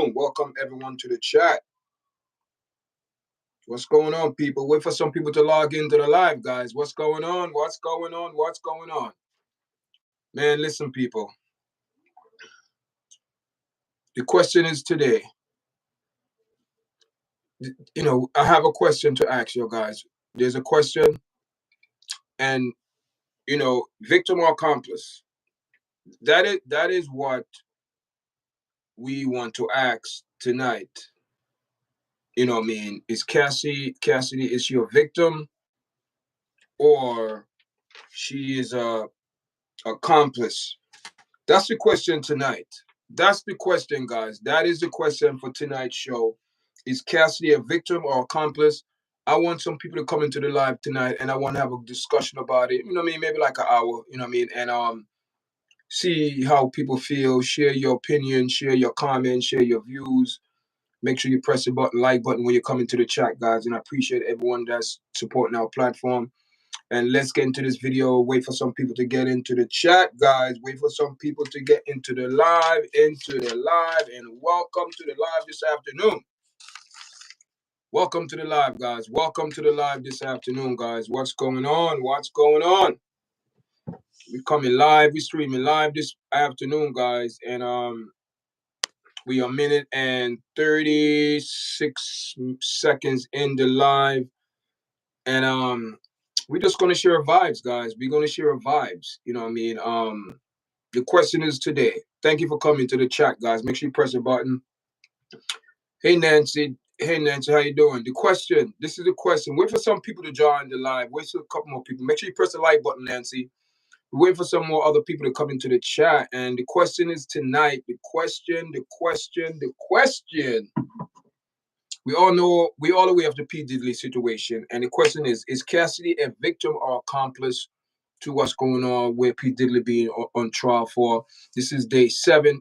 afternoon. Welcome everyone to the chat. What's going on, people? Wait for some people to log into the live, guys. What's going on? What's going on? What's going on? Man, listen, people. The question is today. I have a question to ask you guys. There's a question, and victim or accomplice. That is what we want to ask tonight. Is Cassidy, is she a victim, or she is a accomplice? That's the question tonight. That's the question, guys. That is the question for tonight's show. Is Cassidy a victim or accomplice? I want some people to come into the live tonight, and I want to have a discussion about it. Maybe like an hour. And see how people feel. Share your opinion. Share your comments. Share your views. Make sure you press the like button when you come into the chat, guys. And I appreciate everyone that's supporting our platform. And let's get into this video. Wait for some people to get into the chat, guys. Wait for some people to get into the live, and welcome to the live this afternoon. Welcome to the live, guys. Welcome to the live this afternoon, guys. What's going on? What's going on? We're coming live. We're streaming live this afternoon, guys. And we are a minute and 36 seconds in the live. And we're just going to share vibes, guys. We're going to share vibes. The question is today. Thank you for coming to the chat, guys. Make sure you press the button. Hey, Nancy. Hey, Nancy, how you doing? This is the question. Wait for some people to join the live. Wait for a couple more people. Make sure you press the like button, Nancy. We're waiting for some more other people to come into the chat. And the question is tonight. The question. We all aware of the P. Diddy situation. And the question is Cassidy a victim or accomplice to what's going on with P. Diddy being on trial for? This is day 7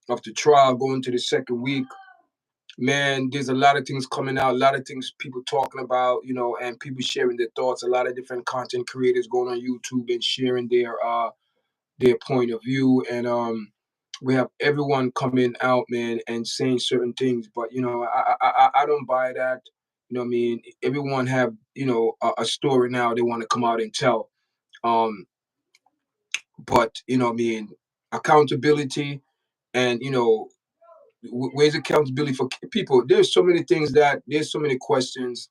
of the trial, going to the second week. Man, there's a lot of things coming out, a lot of things people talking about, and people sharing their thoughts. A lot of different content creators going on YouTube and sharing their point of view. And we have everyone coming out, man, and saying certain things. But I don't buy that. Everyone have a story now they want to come out and tell. But accountability and where's accountability for people? There's so many things there's so many questions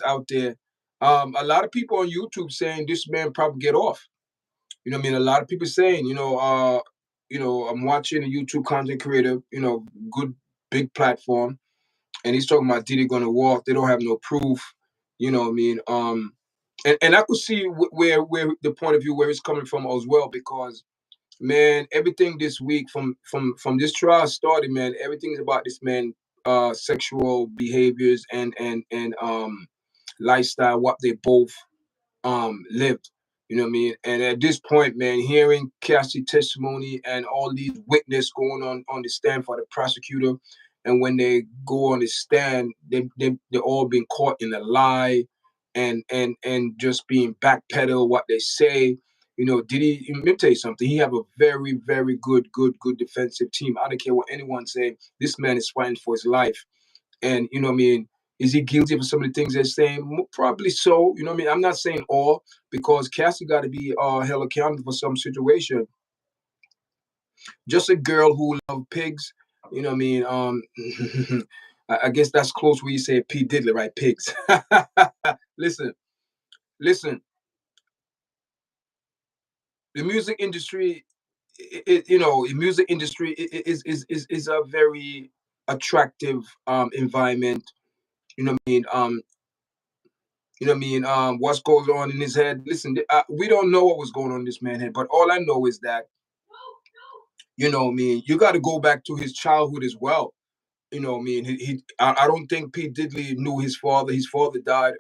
out there. A lot of people on YouTube saying this man probably get off. A lot of people saying, I'm watching a YouTube content creator, good big platform, and he's talking about Diddy gonna walk. They don't have no proof. And I could see where the point of view where it's coming from as well, because man, everything this week from this trial started, man, everything's about this man sexual behaviors and lifestyle, what they both lived. And at this point, man, hearing Cassie testimony and all these witnesses going on the stand for the prosecutor, and when they go on the stand, they're all being caught in a lie and just being backpedal what they say. Diddy, let me tell you something. He have a very, very good defensive team. I don't care what anyone say. This man is fighting for his life. And, is he guilty of some of the things they're saying? Probably so. I'm not saying all, because Cassie got to be held accountable for some situation. Just a girl who loved pigs, I guess that's close where you say P. Diddy, right? Pigs. Listen. The music industry, music industry is a very attractive environment. What's going on in his head? Listen, we don't know what was going on in this man's head, but all I know is that, you got to go back to his childhood as well. I don't think P. Diddy knew his father. His father died,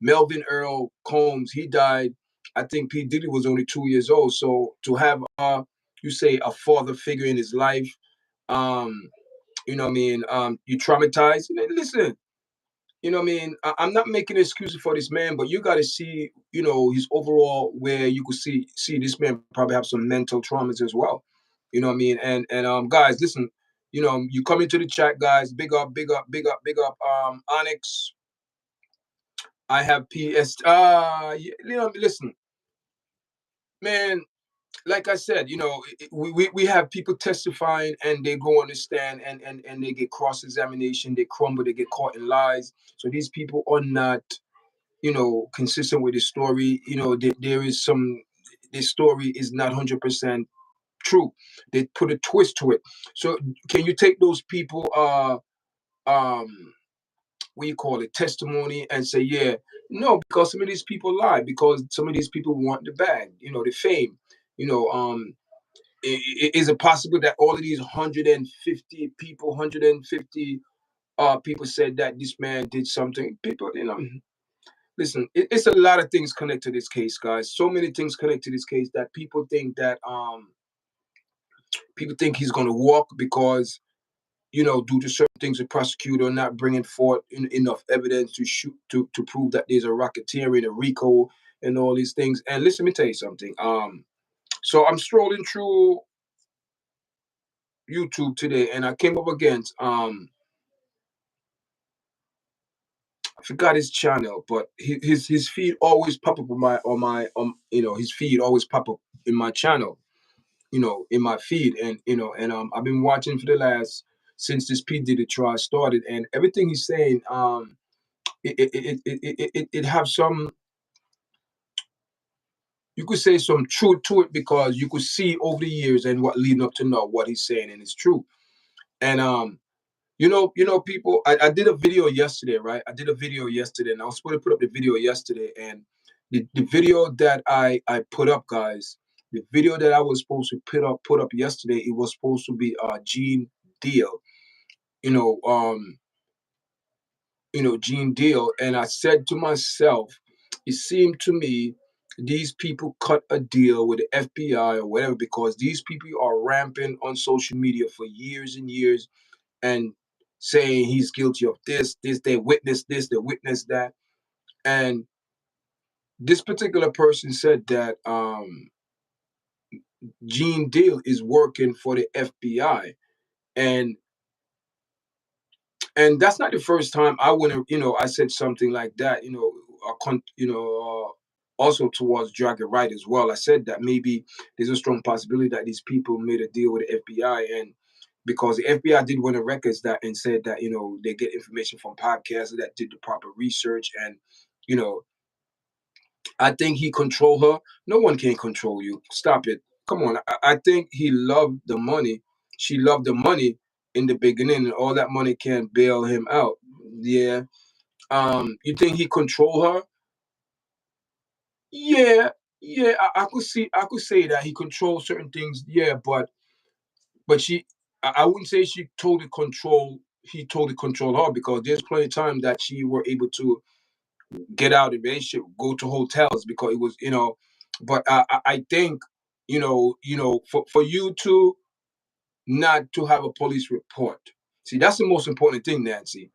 Melvin Earl Combs. He died. I think P. Diddy was only 2 years old. So to have you say a father figure in his life, you traumatized. Listen, I'm not making excuses for this man, but you got to see, his overall, where you could see this man probably have some mental traumas as well. You know what I mean? And guys, listen, you come into the chat, guys. Big up, big up, big up, big up. Onyx, I have PS. Listen, man. Like I said, we have people testifying and they go on the stand and they get cross-examination, they crumble, they get caught in lies. So these people are not, consistent with the story. There is this story is not 100% true. They put a twist to it. So can you take those people, what you call it, testimony and say, yeah, no, because some of these people lie, because some of these people want the bag, the fame, you know, um, is it possible that all of these 150 people, 150 people said that this man did something? People, listen, it's a lot of things connected to this case, guys. So many things connected to this case that people think he's going to walk because, due to certain things, the prosecutor not bringing forth enough evidence to prove that there's a racketeering, a RICO, and all these things. And listen, let me tell you something. So I'm strolling through YouTube today, and I came up against I forgot his channel, but his feed always pop up his feed always pop up in my channel, in my feed, and I've been watching for the last since this P Diddy trial started, and everything he's saying, it have some, you could say, some truth to it, because you could see over the years and what leading up to now what he's saying, and it's true. And people, I did a video yesterday, right? I did a video yesterday, and I was supposed to put up the video yesterday, and the video that I put up, guys, the video that I was supposed to put up yesterday, it was supposed to be Gene Deal, you know, um, Gene Deal, and I said to myself, it seemed to me these people cut a deal with the FBI or whatever, because these people are rampant on social media for years and years, and saying he's guilty of this, they witnessed this, they witnessed that. And this particular person said that Gene Deal is working for the FBI. And that's not the first time I went, I said something like that, also towards Dragon Right as well. I said that maybe there's a strong possibility that these people made a deal with the FBI, and because the FBI did win the records that and said that, they get information from podcasts that did the proper research, and you know, I think he control her. No one can control you. Stop it. Come on. I think he loved the money. She loved the money in the beginning, and all that money can't bail him out. Yeah. You think he control her? Yeah. Yeah. I could say that he controls certain things. Yeah, but she, I wouldn't say she totally control. He totally control her, because there's plenty of time that she were able to get out of the relationship, go to hotels, because it was, But I think, for you to not to have a police report. See, that's the most important thing, Nancy.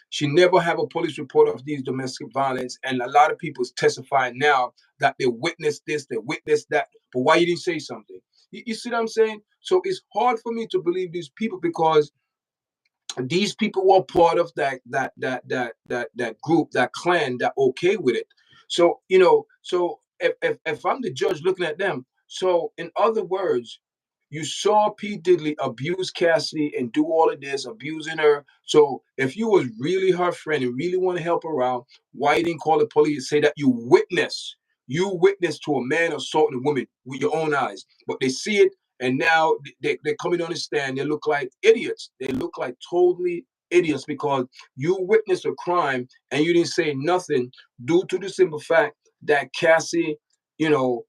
She never have a police report of these domestic violence, and a lot of people's testifying now that they witnessed this, they witnessed that. But why you didn't say something? You see what I'm saying? So it's hard for me to believe these people, because these people were part of that group, that clan, that okay with it. So so if I'm the judge looking at them, so in other words, you saw P Diddley abuse Cassie and do all of this, abusing her. So if you was really her friend and really want to help her out, why you didn't call the police and say that you witnessed to a man assaulting a woman with your own eyes? But they see it, and now they're coming on the stand. They look like idiots. They look like totally idiots, because you witnessed a crime and you didn't say nothing, due to the simple fact that Cassie, you know,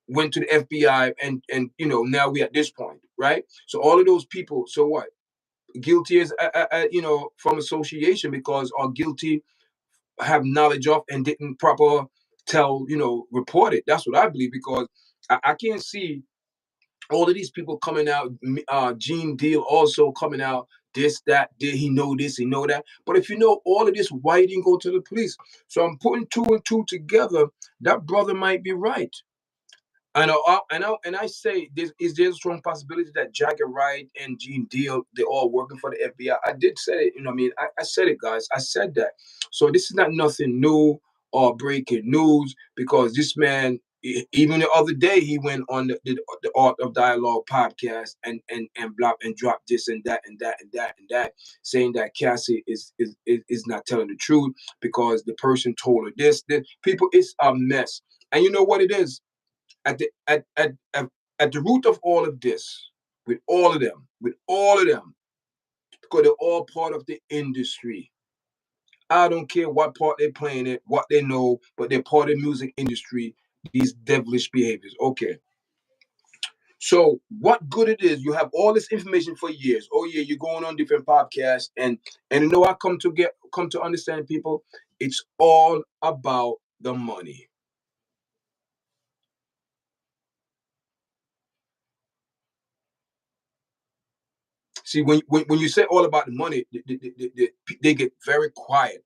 went to the FBI, and now we at this point, right? So all of those people, so what? Guilty as from association, because are guilty, have knowledge of, and didn't proper tell, report it. That's what I believe, because I can't see all of these people coming out, Gene Deal also coming out, this, that, did he know this, he know that. But if you know all of this, why you didn't go to the police? So I'm putting two and two together. That brother might be right. And I say there's a strong possibility that Jagger Wright and Gene Deal, they're all working for the FBI. I did say it, what I mean? I said it, guys. I said that. So this is not nothing new or breaking news, because this man, even the other day, he went on the Art of Dialogue podcast and dropped this and that and that and that and that, saying that Cassie is not telling the truth because the person told her this. People, it's a mess. And you know what it is? At the root of all of this, with all of them, because they're all part of the industry. I don't care what part they're playing it, what they know, but they're part of the music industry. These devilish behaviors. Okay. So what good it is? You have all this information for years. Oh yeah, you're going on different podcasts, and I come to understand, people. It's all about the money. See, when you say all about the money, they get very quiet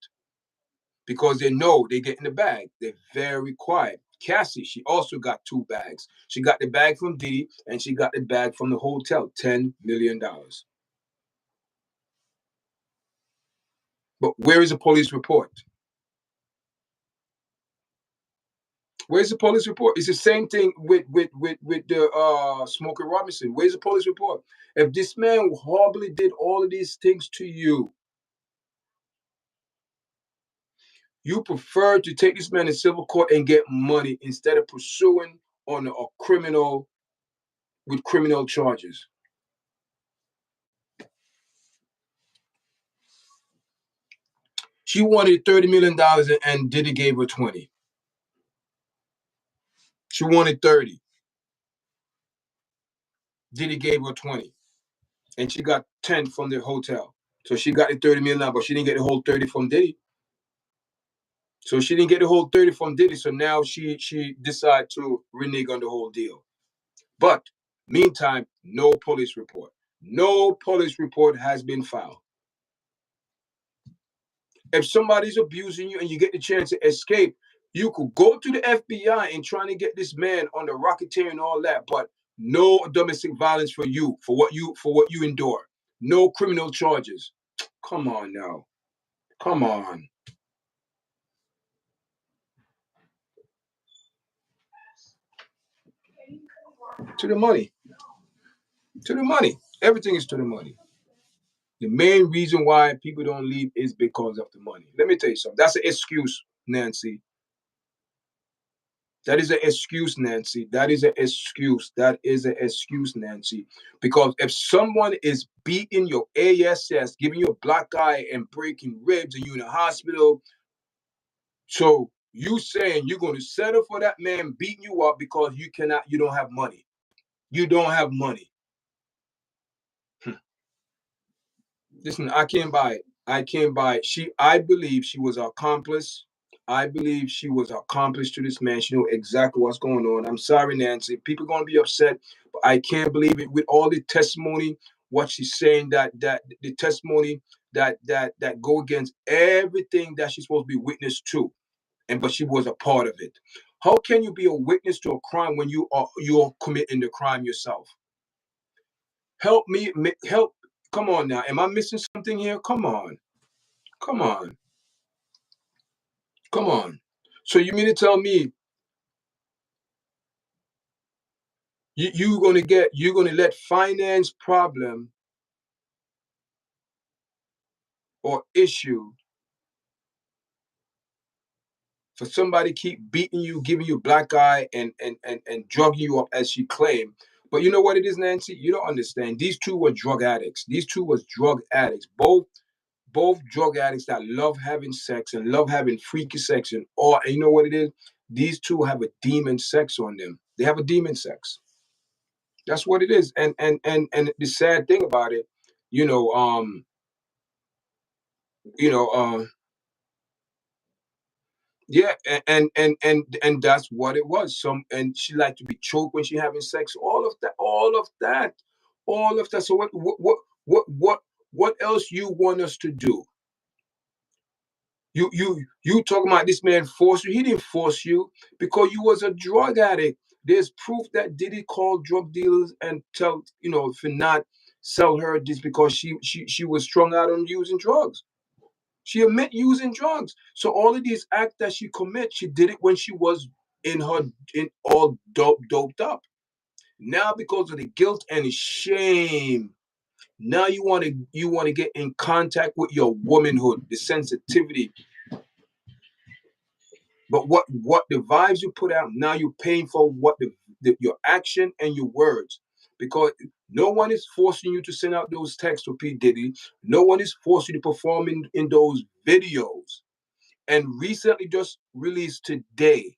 because they know they get in the bag. They're very quiet. Cassie, she also got two bags. She got the bag from Diddy and she got the bag from the hotel, $10 million. But where is the police report? Where's the police report? It's the same thing with the Smokey Robinson. Where's the police report? If this man horribly did all of these things to you, you prefer to take this man in civil court and get money instead of pursuing on a criminal with criminal charges. She wanted $30 million and Diddy gave her 20. She wanted 30. Diddy gave her 20. And she got 10 from the hotel. So she got the 30 million, but she didn't get the whole 30 from Diddy. So she didn't get the whole 30 from Diddy. So now she decided to renege on the whole deal. But meantime, no police report. No police report has been filed. If somebody's abusing you and you get the chance to escape, you could go to the FBI and trying to get this man on the rocketeer and all that, but no domestic violence for you, for what you endure. No criminal charges. Come on now. Come on. To the money. To the money. Everything is to the money. The main reason why people don't leave is because of the money. Let me tell you something. That's an excuse, Nancy. That is an excuse, Nancy. That is an excuse. That is an excuse, Nancy. Because if someone is beating your ass, giving you a black eye and breaking ribs, and you in a hospital, so you saying you're going to settle for that man beating you up because you don't have money. You don't have money. Listen, I can't buy it. I can't buy it. I believe she was an accomplice. I believe she was an accomplice to this man. She knew exactly what's going on. I'm sorry, Nancy. People are gonna be upset, but I can't believe it. With all the testimony, what she's saying, that the testimony that go against everything that she's supposed to be witness to, but she was a part of it. How can you be a witness to a crime when you're committing the crime yourself? Help me, help. Come on now. Am I missing something here? Come on. Come on. Come on. So you mean to tell me you're gonna let finance problem or issue for somebody keep beating you, giving you black eye and drugging you up as she claimed. But you know what it is, Nancy? You don't understand. These two were drug addicts. These two was drug addicts. Both drug addicts that love having sex and love having freaky sex and you know what it is? These two have a demon sex on them. They have a demon sex. That's what it is. And the sad thing about it, you know, you know, yeah, and that's what it was. And she liked to be choked when she having sex. All of that, all of that, all of that. So what else you want us to do? You talking about this man forced you? He didn't force you because you was a drug addict. There's proof that Diddy called drug dealers and tell, for not sell her this because she was strung out on using drugs. She admit using drugs. So all of these acts that she commit, she did it when she was in all doped up. Now because of the guilt and shame, now you want to get in contact with your womanhood, the sensitivity. But what the vibes you put out, now you're paying for what your action and your words. Because no one is forcing you to send out those texts to P. Diddy. No one is forcing you to perform in those videos. And recently just released today,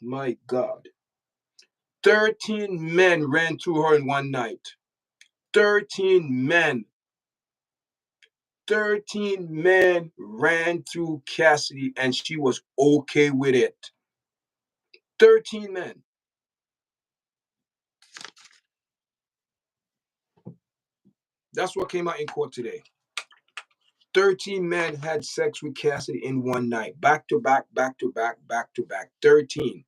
my God, 13 men ran through her in one night. 13 men. 13 men ran through Cassidy and she was okay with it. 13 men. That's what came out in court today. 13 men had sex with Cassidy in one night. Back to back, back to back, back to back. 13.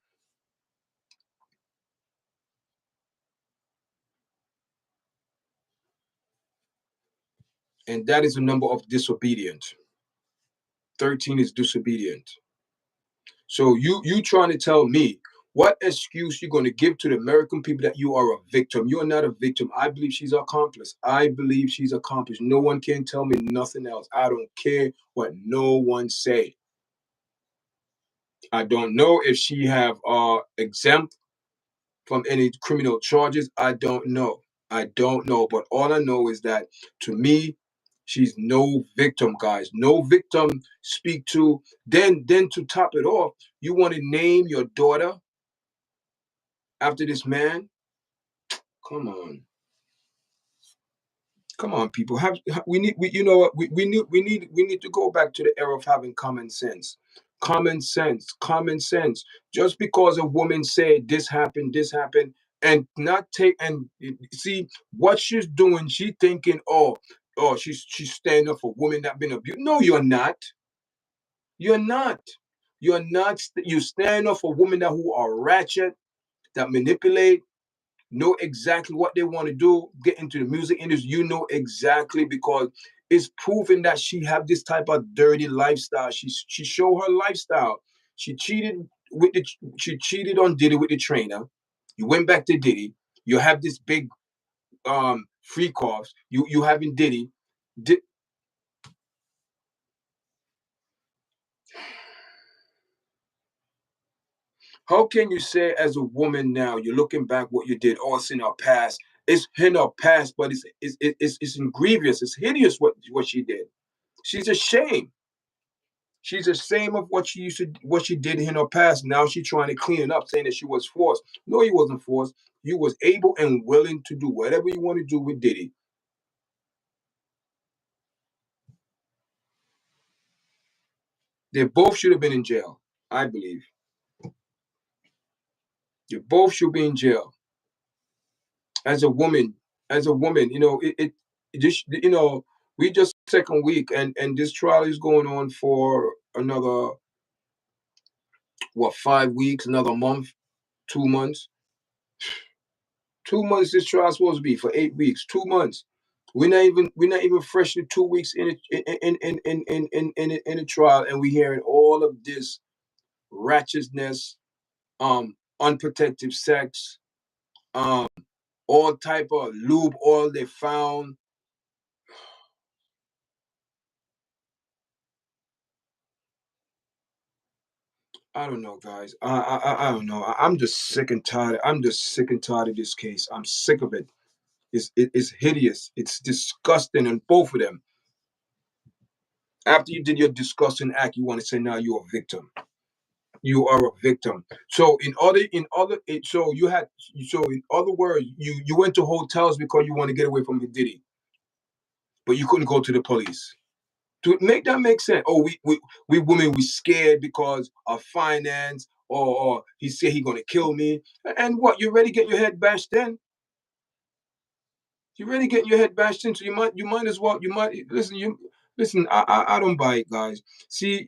And that is the number of disobedient. 13 is disobedient. So you trying to tell me what excuse you're going to give to the American people that you are a victim? You are not a victim. I believe she's an accomplice. I believe she's accomplished. No one can tell me nothing else. I don't care what no one say. I don't know if she have exempt from any criminal charges. I don't know. But all I know is that to me, she's no victim, guys. No victim speak to. Then to top it off, you want to name your daughter after this man? Come on. Come on, people. You know what? We need to go back to the era of having common sense. Common sense. Common sense. Just because a woman said this happened, and not take and see what she's doing, she thinking, she's standing up for women that been abused. No, you're not. You're not. You're not. You stand up for women that who are ratchet, that manipulate, know exactly what they want to do, get into the music industry. You know exactly, because it's proven that she have this type of dirty lifestyle. She show her lifestyle. She cheated on Diddy with the trainer. You went back to Diddy. You have this big freak offs. You having Diddy. How can you say as a woman now, you're looking back what you did, it's in our past. It's in our past, but it's grievous. It's hideous what she did. She's ashamed. She's ashamed of what she did in her past. Now she's trying to clean it up, saying that she was forced. No, you wasn't forced. You was able and willing to do whatever you want to do with Diddy. They both should have been in jail, I believe. They both should be in jail. As a woman, it just, we just second week, and this trial is going on for another 5 weeks, another month, 2 months. 2 months this trial is supposed to be for 8 weeks. 2 months. We're not even freshly 2 weeks in a trial, and we're hearing all of this ratchetness, unprotected sex, all type of lube oil they found. I don't know, guys. I don't know. I'm just sick and tired. I'm just sick and tired of this case. I'm sick of it. It's hideous. It's disgusting on both of them. After you did your disgusting act, you want to say now you're a victim. You are a victim. So in other words, you went to hotels because you want to get away from Diddy, but you couldn't go to the police. To make that make sense. Oh, we women, we scared because of finance, or he said he gonna kill me. And what, you ready getting your head bashed in? You ready getting your head bashed in? So you might as well, listen, I don't buy it, guys. See,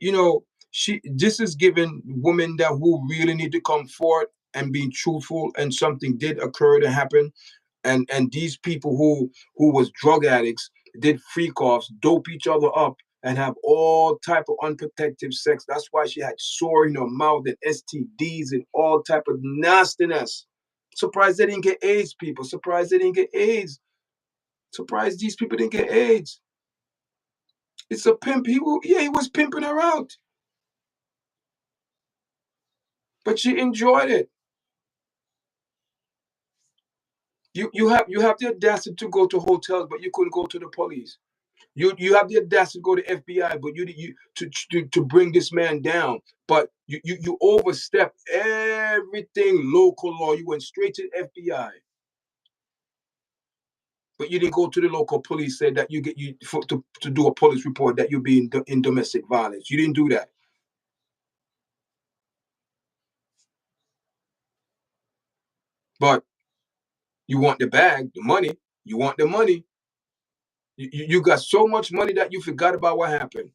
this is giving women that who really need to come forward. and being truthful, and something did occur to happen, and these people who was drug addicts did freak offs, dope each other up, and have all type of unprotected sex. That's why she had sore in her mouth and STDs and all type of nastiness. Surprised they didn't get AIDS, people. Surprised they didn't get AIDS. Surprised these people didn't get AIDS. It's a pimp. He was pimping her out. But she enjoyed it. You have the audacity to go to hotels, but you couldn't go to the police. You have the audacity to go to FBI, but you to bring this man down. But you overstep everything local law. You went straight to the FBI. But you didn't go to the local police, said that to do a police report that you're being in domestic violence. You didn't do that. But you want the bag, the money. You want the money. You got so much money that you forgot about what happened.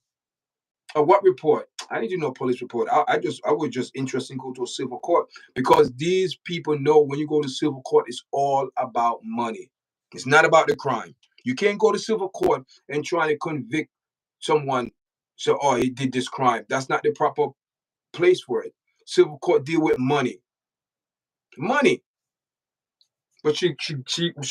What report? I need to know police report. I was just interested in go to a civil court, because these people know when you go to civil court, it's all about money. It's not about the crime. You can't go to civil court and try to convict someone. So, oh, he did this crime. That's not the proper place for it. Civil court deal with money. Money. But she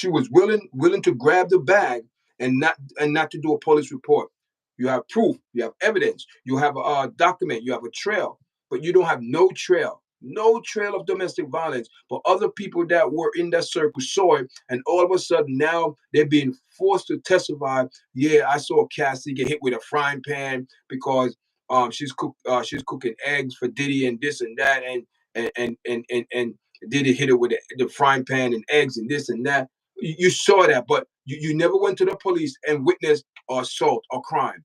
was willing to grab the bag and not to do a police report. You have proof, you have evidence, you have a document, you have a trail, but you don't have no trail of domestic violence. But other people that were in that circle saw it, and all of a sudden now they're being forced to testify. Yeah, I saw Cassie get hit with a frying pan because she's cooking eggs for Diddy and this and that, and Diddy hit her with the frying pan and eggs and this and that. You saw that, but you never went to the police and witnessed assault or crime.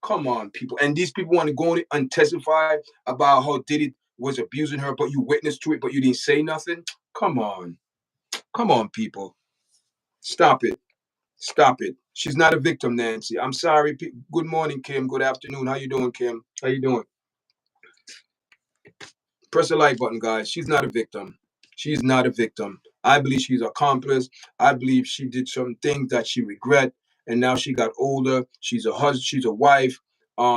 Come on, people. And these people want to go in and testify about how Diddy was abusing her, but you witnessed to it, but you didn't say nothing. Come on. Come on, people. Stop it. Stop it. She's not a victim, Nancy. I'm sorry. Good morning, Kim. Good afternoon. How you doing, Kim? How you doing? Press the like button, guys. She's not a victim. She's not a victim. I believe she's an accomplice. I believe she did some things that she regret, and now she got older. She's a husband. She's a wife.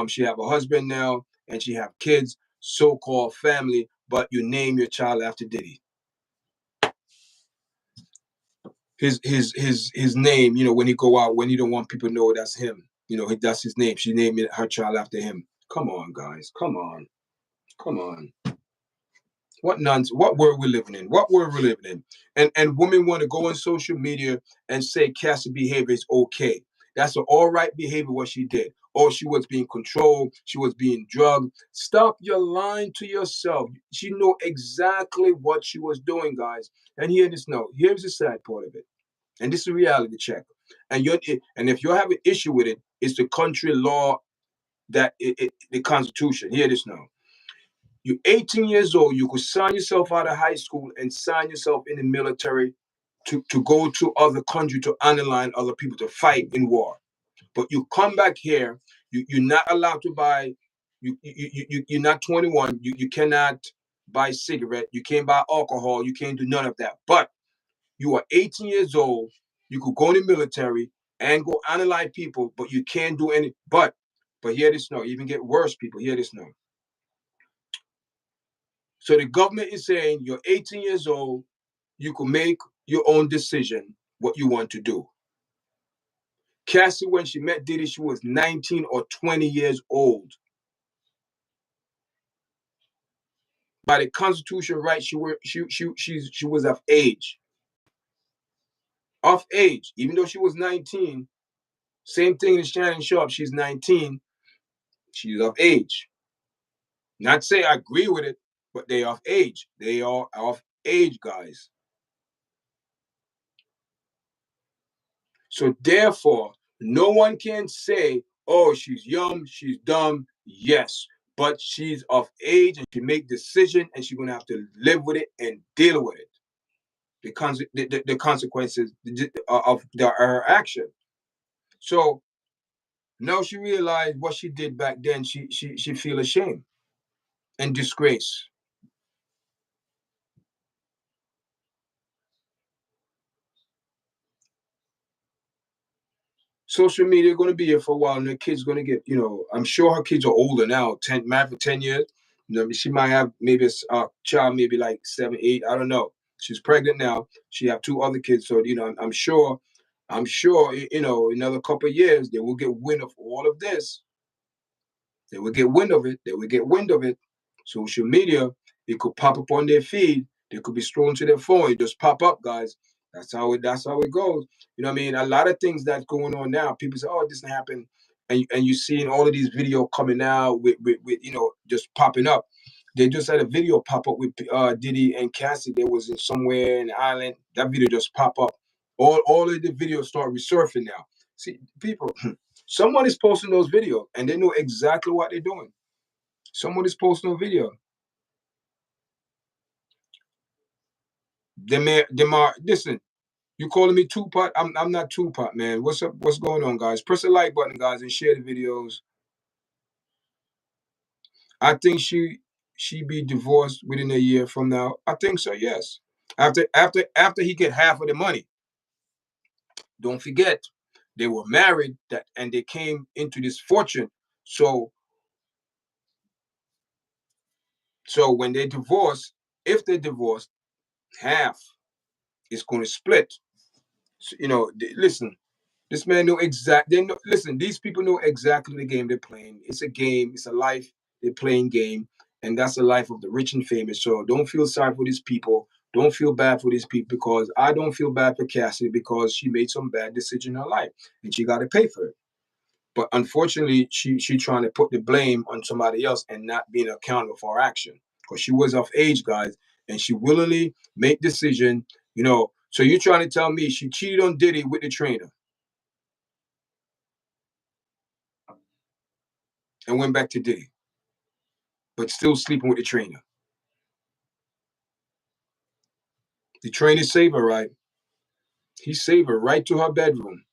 She have a husband now, and she have kids, so-called family. But you name your child after Diddy. His name. When he go out, when he don't want people to know that's him. That's his name. She named her child after him. Come on, guys. Come on. Come on. What nonsense? What world we living in? What world we living in? And women want to go on social media and say Cassie behavior is okay. That's an all right behavior what she did. Or she was being controlled. She was being drugged. Stop your lying to yourself. She know exactly what she was doing, guys. And here's the sad part of it. And this is a reality check. And if you have an issue with it, it's the country law the Constitution. Hear this now. You're 18 years old. You could sign yourself out of high school and sign yourself in the military to go to other country to underline other people to fight in war. But you come back here, you're not allowed to buy. You're not 21. You cannot buy cigarette. You can't buy alcohol. You can't do none of that. But you are 18 years old. You could go in the military and go analyze people, but you can't do any. But hear this now. Even get worse, people. Hear this now. So the government is saying you're 18 years old, you can make your own decision what you want to do. Cassie, when she met Diddy, she was 19 or 20 years old. By the Constitution right, she was of age. Of age, even though she was 19. Same thing as Shannon Sharp. She's 19. She's of age. Not say I agree with it, but they are of age. They are of age, guys. So therefore, no one can say, oh, she's young, she's dumb. Yes, but she's of age and she make decision and she's going to have to live with it and deal with it. The consequences of her action. So now she realized what she did back then. She feel ashamed and disgrace. social media going to be here for a while, and the kid's going to get, I'm sure her kids are older now, married for 10 years. She might have maybe a child, maybe like 7, 8, I don't know. She's pregnant now. She have 2 other kids. So, I'm sure, another couple of years, they will get wind of all of this. They will get wind of it. They will get wind of it. Social media, it could pop up on their feed. They could be scrolling to their phone. It just pop up, guys. That's how it goes. You know what I mean? A lot of things that's going on now. People say, "Oh, this happened," and you're seeing all of these videos coming out with just popping up. They just had a video pop up with Diddy and Cassie. They was in somewhere in the island. That video just pop up. All of the videos start resurfacing now. See, people, someone is posting those videos and they know exactly what they're doing. Someone is posting a video. Listen, you calling me Tupac? I'm not Tupac, man. What's up? What's going on, guys? Press the like button, guys, and share the videos. I think she be divorced within a year from now. I think so, yes. After he get half of the money. Don't forget, they were married and they came into this fortune. So when they divorce, if they divorce, half is going to split. So, listen, this man know listen, these people know exactly the game they're playing. It's a game, it's a life, they're playing game, and that's the life of the rich and famous. So don't feel sorry for these people. Don't feel bad for these people, because I don't feel bad for Cassie, because she made some bad decision in her life and she got to pay for it. But unfortunately, she trying to put the blame on somebody else and not being accountable for her action, because she was of age, guys, and she willingly make decision. So you're trying to tell me she cheated on Diddy with the trainer and went back to Diddy, but still sleeping with the trainer. The trainer saved her, right? He saved her right to her bedroom.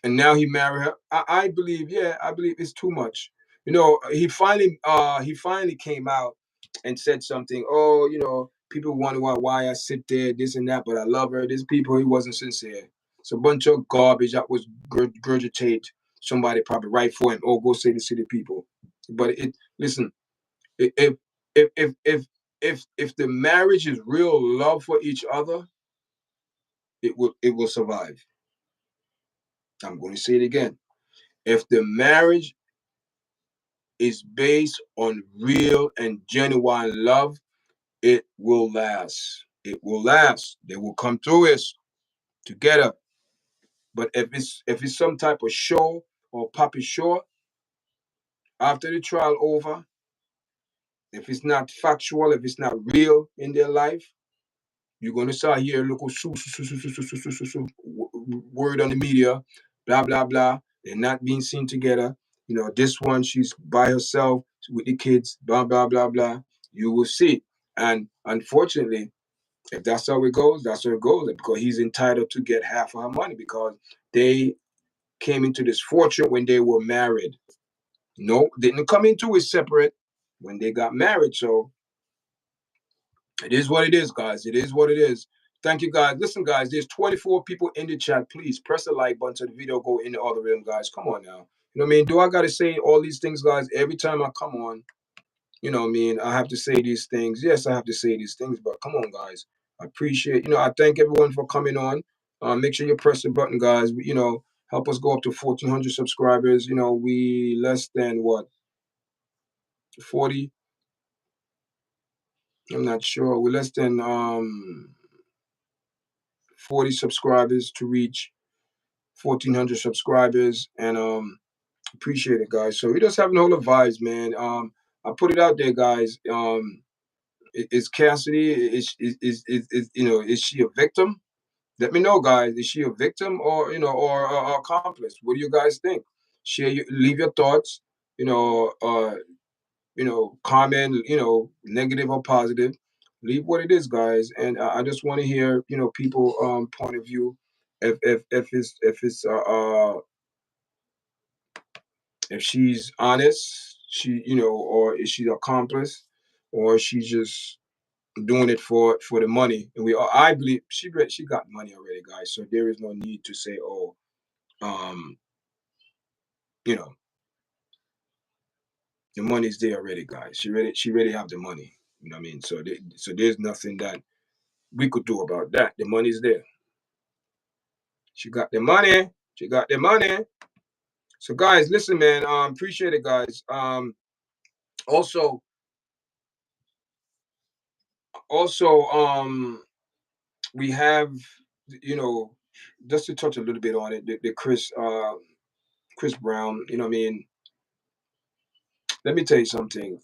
And now he married her. I believe, I believe it's too much. He finally came out and said something. Oh, people wonder why I sit there, this and that, but I love her. There's people, he wasn't sincere. It's a bunch of garbage that was gurgitate. Somebody probably write for him. Oh, go say this to the people. But listen, if if if if if the marriage is real love for each other, it will survive. I'm going to say it again. If the marriage is based on real and genuine love, it will last. It will last. They will come through it together. But if it's some type of show or puppet show, after the trial over, if it's not factual, if it's not real in their life, you're gonna start hearing local word on the media, blah blah blah. They're not being seen together. This one, she's by herself with the kids, blah blah blah blah. You will see. And unfortunately, if that's how it goes, that's how it goes. Because he's entitled to get half of her money, because they came into this fortune when they were married. No, didn't come into it separate when they got married. So it is what it is, guys. It is what it is. Thank you, guys. Listen, guys, there's 24 people in the chat. Please press the like button so the video go in the other room, guys. Come on now. You know what I mean? Do I got to say all these things, guys, every time I come on? You know what I mean? I have to say these things. Yes, I have to say these things, but come on, guys. I appreciate, I thank everyone for coming on. Make sure you press the button, guys. Help us go up to 1,400 subscribers. We less than what? 40? I'm not sure. We're less than 40 subscribers to reach 1,400 subscribers, and appreciate it, guys. So we just having all the vibes, man. I put it out there, guys. Is Cassidy, is she a victim? Let me know, guys. Is she a victim, or a accomplice? What do you guys think? Leave your thoughts. Comment. Negative or positive. Leave what it is, guys. And I just want to hear, people point of view. If she's honest, or is she accomplice, or she's just doing it for the money. And I believe she got money already, guys. So there is no need to say, oh, You know, the money's there already, guys. She already have the money. You know what I mean? So there's nothing that we could do about that. The money's there. She got the money. She got the money. So guys, listen, man. Appreciate it, guys. Also, we have, you know, just to touch a little bit on it, the Chris Brown. You know what I mean? Let me tell you something.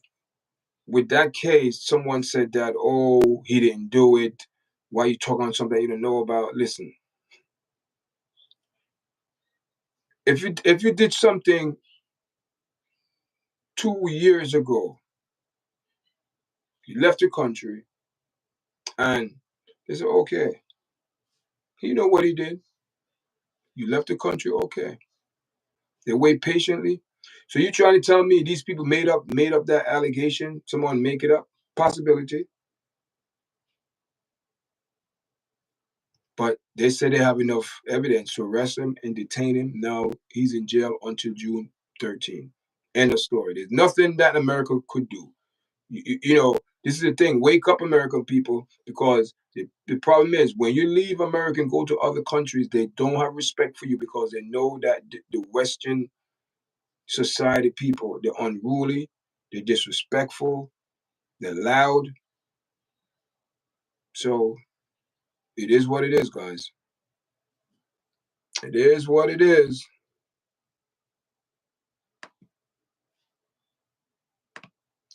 With that case, someone said that, oh, he didn't do it. Why you talking on something you don't know about? Listen, if you did something 2 years ago, you left the country, and they said, okay, you know what he did. You left the country, okay. They wait patiently. So you trying to tell me these people made up that allegation? Someone make it up? Possibility. But they said they have enough evidence to arrest him and detain him. Now he's in jail until June 13th. End of story. There's nothing that America could do. You know, this is the thing. Wake up, American people, because the problem is when you leave America and go to other countries, they don't have respect for you because they know that the Western society people, they're unruly, they're disrespectful, they're loud. So it is what it is, guys. It is what it is.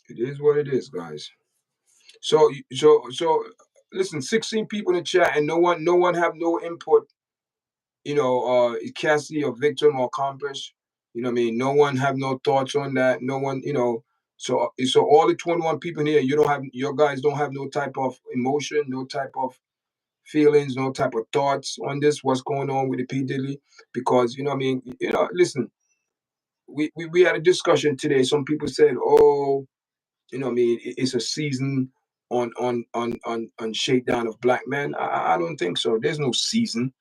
It is what it is, guys. So listen, 16 people in the chat and no one have no input, Cassie or victim or accomplice. You know what I mean? No one have no thoughts on that. No one, so all the 21 people here, your guys don't have no type of emotion, no type of feelings, no type of thoughts on this, what's going on with the P. Diddy, because you know what I mean, listen, we had a discussion today. Some people said, oh, you know what I mean, it's a season on shakedown of black men. I don't think so. There's no season.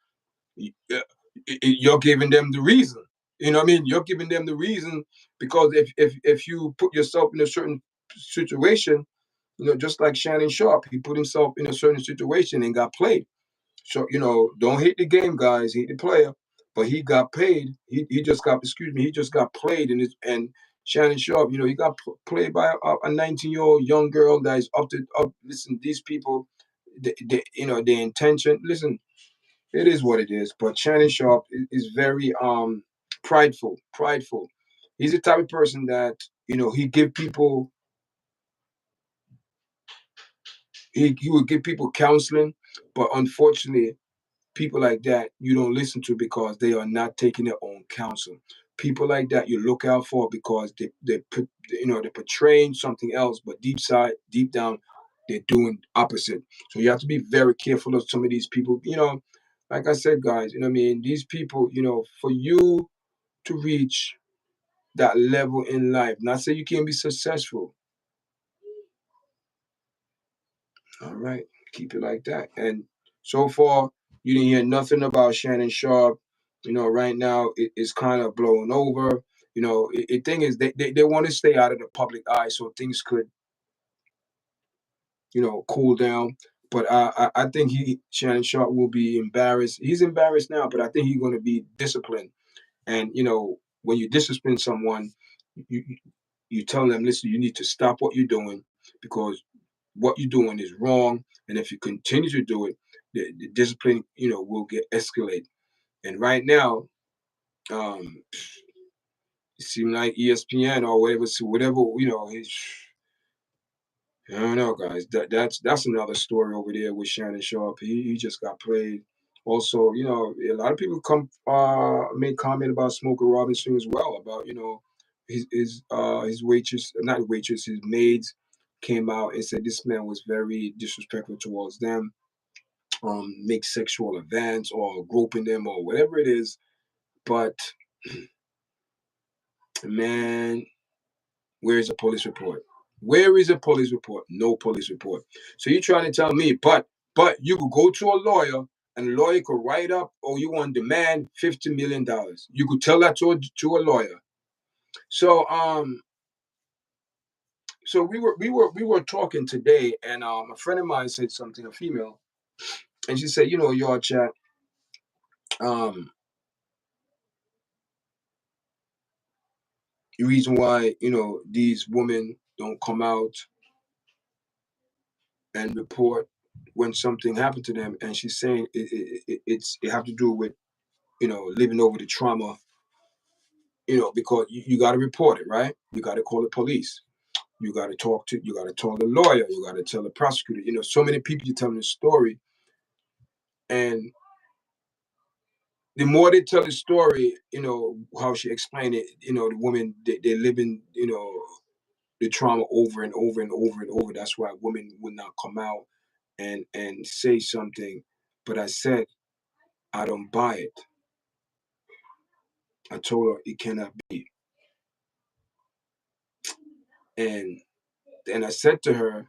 You're giving them the reason. You know what I mean? You're giving them the reason because if you put yourself in a certain situation, just like Shannon Sharp, he put himself in a certain situation and got played. So, don't hate the game, guys. Hate the player, but he got paid. He just got, excuse me, he just got played, and Shannon Sharp, he got played by a 19-year-old young girl that is up to up. Listen, these people, their intention. Listen, it is what it is. But Shannon Sharp is very prideful. Prideful. He's the type of person that he give people. He would give people counseling, but unfortunately, people like that you don't listen to because they are not taking their own counsel. People like that you look out for because they're portraying something else, but deep down, they're doing opposite. So you have to be very careful of some of these people. Like I said, guys, you know what I mean. These people, for you to reach that level in life, not say you can't be successful. All right, keep it like that. And so far, you didn't hear nothing about Shannon Sharp. Right now it's kind of blowing over. The thing is, they want to stay out of the public eye so things could, cool down. But I think Shannon Sharp will be embarrassed. He's embarrassed now, but I think he's going to be disciplined. And when you discipline someone, you you tell them, listen, you need to stop what you're doing because what you're doing is wrong. And if you continue to do it, the discipline, will get escalated. And right now, it seems like ESPN or whatever, I don't know, guys. That's another story over there with Shannon Sharp. He just got played. Also, a lot of people make comment about Smokey Robinson as well, about his waitress, not waitress, his maids came out and said this man was very disrespectful towards them, make sexual advance or groping them or whatever it is. But man, where is the police report? Where is a police report? No police report. So you're trying to tell me, but you could go to a lawyer and a lawyer could write up, oh, you want to demand $50 million. You could tell that to a lawyer. So so we were talking today, and a friend of mine said something, a female, and she said, YARDCHAT, the reason why these women don't come out and report when something happened to them, and she's saying it have to do with living over the trauma, because you got to report it, right? You got to call the police. You got to tell the lawyer. You got to tell the prosecutor. So many people you're telling the story, and the more they tell the story, how she explained it, the women, they live in, the trauma over and over and over and over. That's why women would not come out and say something. But I said, I don't buy it. I told her it cannot be. And I said to her,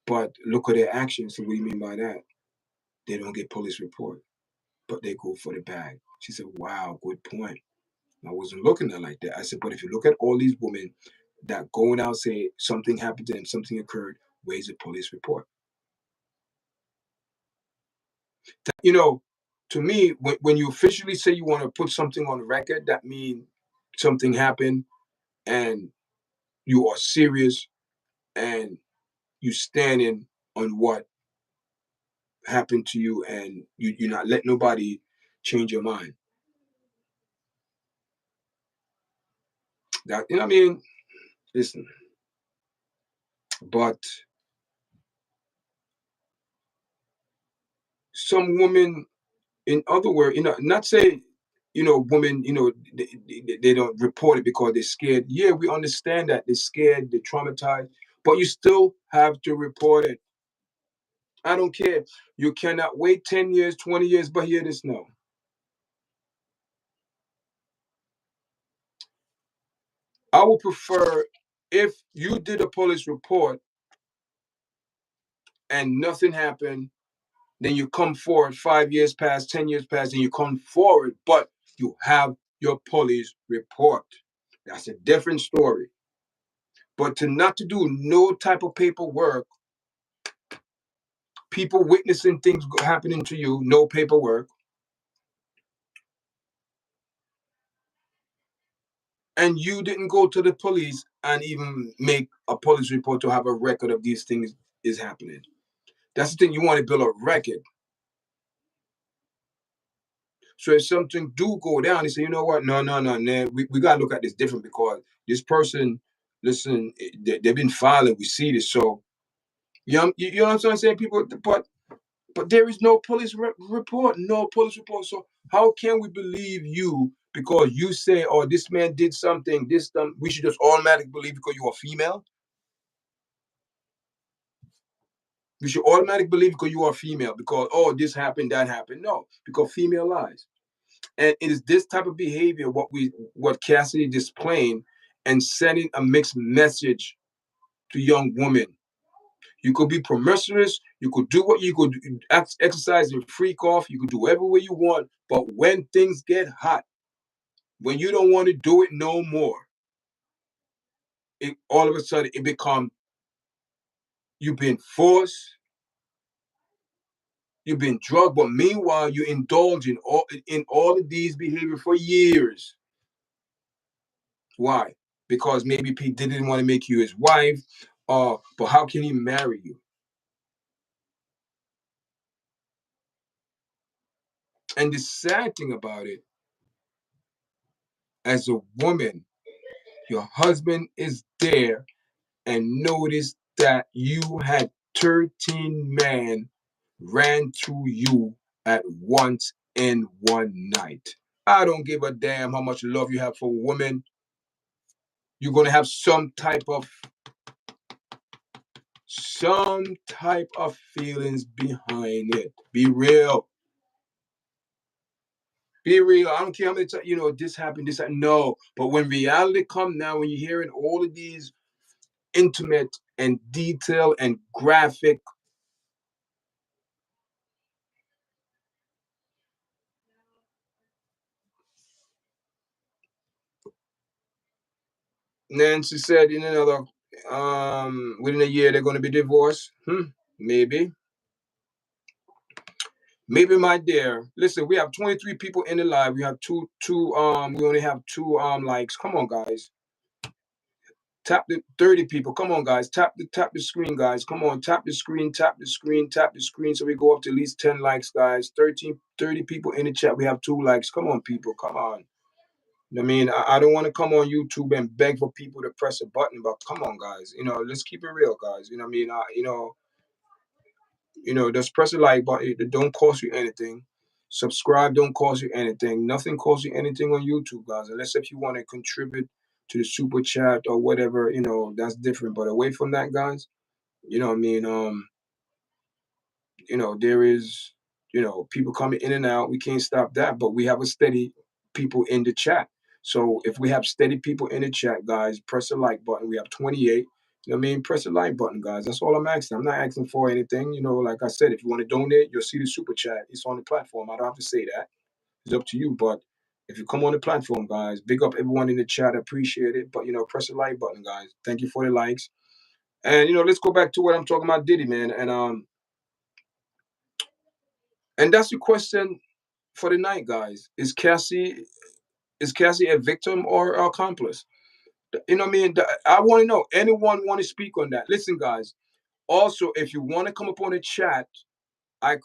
but look at their actions. So what do you mean by that? They don't get police report, but they go for the bag. She said, wow, good point. I wasn't looking at it like that. I said, but if you look at all these women that going out say something happened to them, something occurred, where's the police report? To me, when you officially say you want to put something on the record, that means something happened and you are serious and you standing on what happened to you, and you're not letting nobody change your mind. That I mean, listen, but some women, in other words, not say, women, they don't report it because they're scared. Yeah, we understand that they're scared, they're traumatized, but you still have to report it. I don't care. You cannot wait 10 years, 20 years, but hear this now. I would prefer if you did a police report and nothing happened, then you come forward 5 years past, 10 years past, and you come forward, but you have your police report. That's a different story. But not to do no type of paperwork, people witnessing things happening to you, no paperwork, and you didn't go to the police and even make a police report to have a record of these things is happening. That's the thing, you want to build a record. So if something do go down, they say, you know what? No, man. We got to look at this different because this person, listen, they've been filing. We see this. So, you know what I'm saying? People, but there is no police report, no police report. So how can we believe you because you say, oh, this man did something, we should just automatically believe because you are female? We should automatically believe because you are female because, oh, this happened, that happened. No, because female lies. And it is this type of behavior what Cassie displaying and sending a mixed message to young women. You could be promiscuous, you could do what you could exercise and freak off, you could do whatever way you want, but when things get hot, when you don't want to do it no more, all of a sudden it become you've been forced, you've been drugged, but meanwhile you indulge in all of these behavior for years. Why? Because maybe Pete didn't want to make you his wife, but how can he marry you? And the sad thing about it, as a woman, your husband is there and notice that you had 13 men ran through you at once in one night. I don't give a damn how much love you have for women. You're going to have some type of feelings behind it. Be real. Be real. I don't care how many times, this happened, this happened. No. But when reality comes now, when you're hearing all of these intimate and detailed and graphic Nancy said in another within a year they're going to be divorced. Maybe. Maybe, my dear. Listen, we have 23 people in the live. We have we only have two likes. Come on, guys. Tap the 30 people. Come on, guys. Tap the screen, guys. Come on, tap the screen, tap the screen, tap the screen. So we go up to at least 10 likes, guys. 30 people in the chat. We have 2 likes. Come on, people. Come on. I mean, I don't want to come on YouTube and beg for people to press a button, but come on, guys. Let's keep it real, guys. You know what I mean? Just press the like button. It don't cost you anything. Subscribe don't cost you anything. Nothing costs you anything on YouTube, guys. Unless if you want to contribute to the super chat or whatever, that's different. But away from that, guys, you know what I mean? There is, people coming in and out. We can't stop that, but we have a steady people in the chat. So if we have steady people in the chat, guys, press the like button. We have 28. You know what I mean? Press the like button, guys. That's all I'm asking. I'm not asking for anything. Like I said, if you want to donate, you'll see the super chat. It's on the platform. I don't have to say that. It's up to you. But if you come on the platform, guys, big up everyone in the chat. I appreciate it. But, press the like button, guys. Thank you for the likes. And, let's go back to what I'm talking about, Diddy, man. And that's the question for the night, guys. Is Cassie a victim or an accomplice? You know what I mean? I want to know. Anyone want to speak on that? Listen, guys. Also, if you want to come up on the chat, I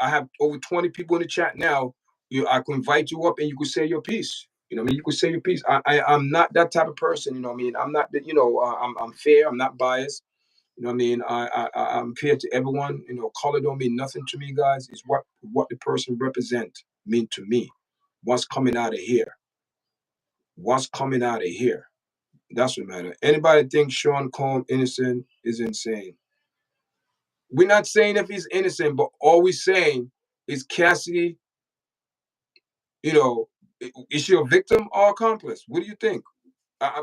have over 20 people in the chat now. I can invite you up and you can say your piece. You know what I mean? You can say your piece. I'm not that type of person. You know what I mean? I'm not. I'm fair. I'm not biased. You know what I mean? I'm fair to everyone. Color don't mean nothing to me, guys. It's what the person represent mean to me. What's coming out of here? What's coming out of here? That's what matters. Anybody think Sean Combs innocent is insane. We're not saying if he's innocent, but all we're saying is Cassidy, is she a victim or accomplice? What do you think?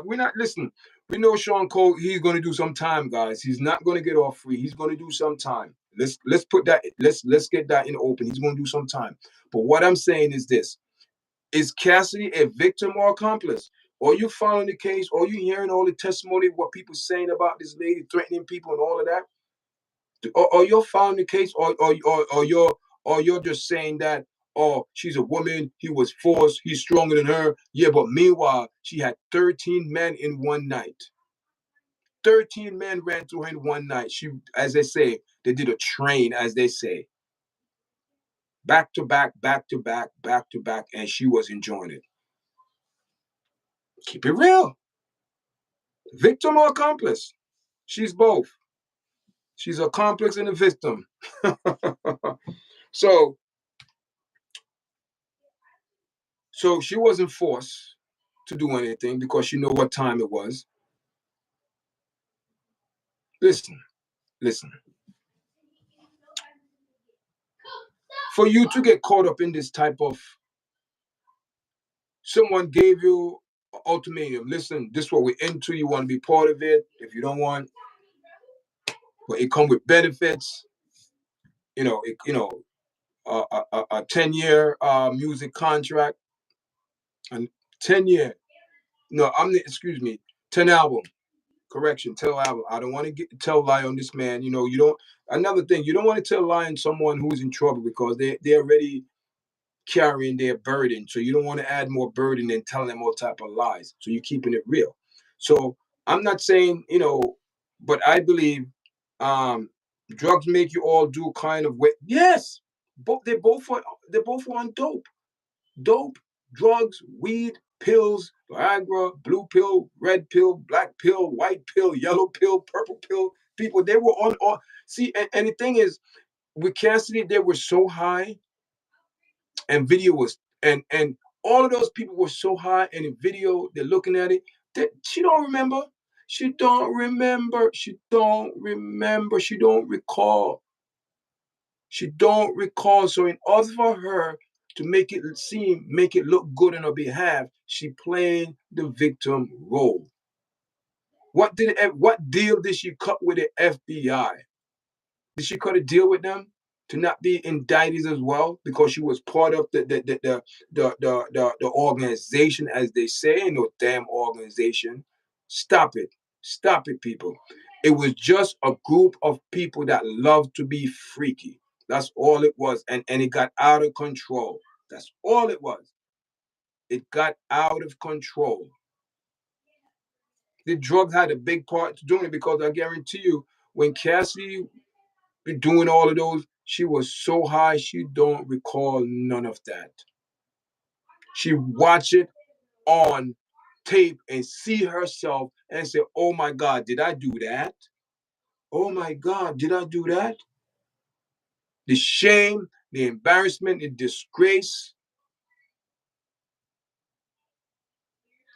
We're not listening. We know Sean Cole, he's going to do some time, guys. He's not going to get off free. He's going to do some time. Let's put that, let's get that in open. He's going to do some time. But what I'm saying is this. Is Cassidy a victim or accomplice? Or you following the case, or you hearing all the testimony of what people saying about this lady threatening people and all of that? Or you're following the case, or you're just saying that, oh, she's a woman, he was forced, he's stronger than her. Yeah, but meanwhile, she had 13 men in one night. 13 men ran through her in one night. She, as they say, they did a train, as they say. Back to back, back to back, back to back, and she was enjoying it. Keep it real. Victim or accomplice? She's both. She's an accomplice and a victim. So she wasn't forced to do anything because she knew what time it was. Listen. For you to get caught up in this type of, someone gave you an ultimatum. Listen, this is what we're into. You want to be part of it. If you don't want, but it come with benefits. A 10-year music contract, and 10-year. No, 10 album. Correction, tell album. I don't want to tell lie on this man. You don't. Another thing, you don't want to tell lie on someone who's in trouble because they're already carrying their burden. So you don't want to add more burden and tell them all type of lies. So you're keeping it real. So I'm not saying, but I believe drugs make you all do kind of way. Yes, they're both on dope. Dope, drugs, weed, pills, Viagra, blue pill, red pill, black pill, white pill, yellow pill, purple pill. People, they were on all. See, and the thing is, with Cassidy, they were so high, and video was, and all of those people were so high, and in video, they're looking at it, that she don't remember. She don't remember. She don't remember. She don't recall. She don't recall. So in order for her to make it look good on her behalf, she played the victim role. What deal did she cut with the FBI? Did she cut a deal with them to not be indicted as well because she was part of the organization, as they say? No damn organization. Stop it. Stop it, people. It was just a group of people that loved to be freaky. That's all it was. And it got out of control. That's all it was. It got out of control. The drug had a big part to doing it, because I guarantee you, when Cassie was doing all of those, she was so high she don't recall none of that. She watched it on tape and see herself and say, "Oh my God, did I do that? Oh my God, did I do that?" The shame, the embarrassment, the disgrace,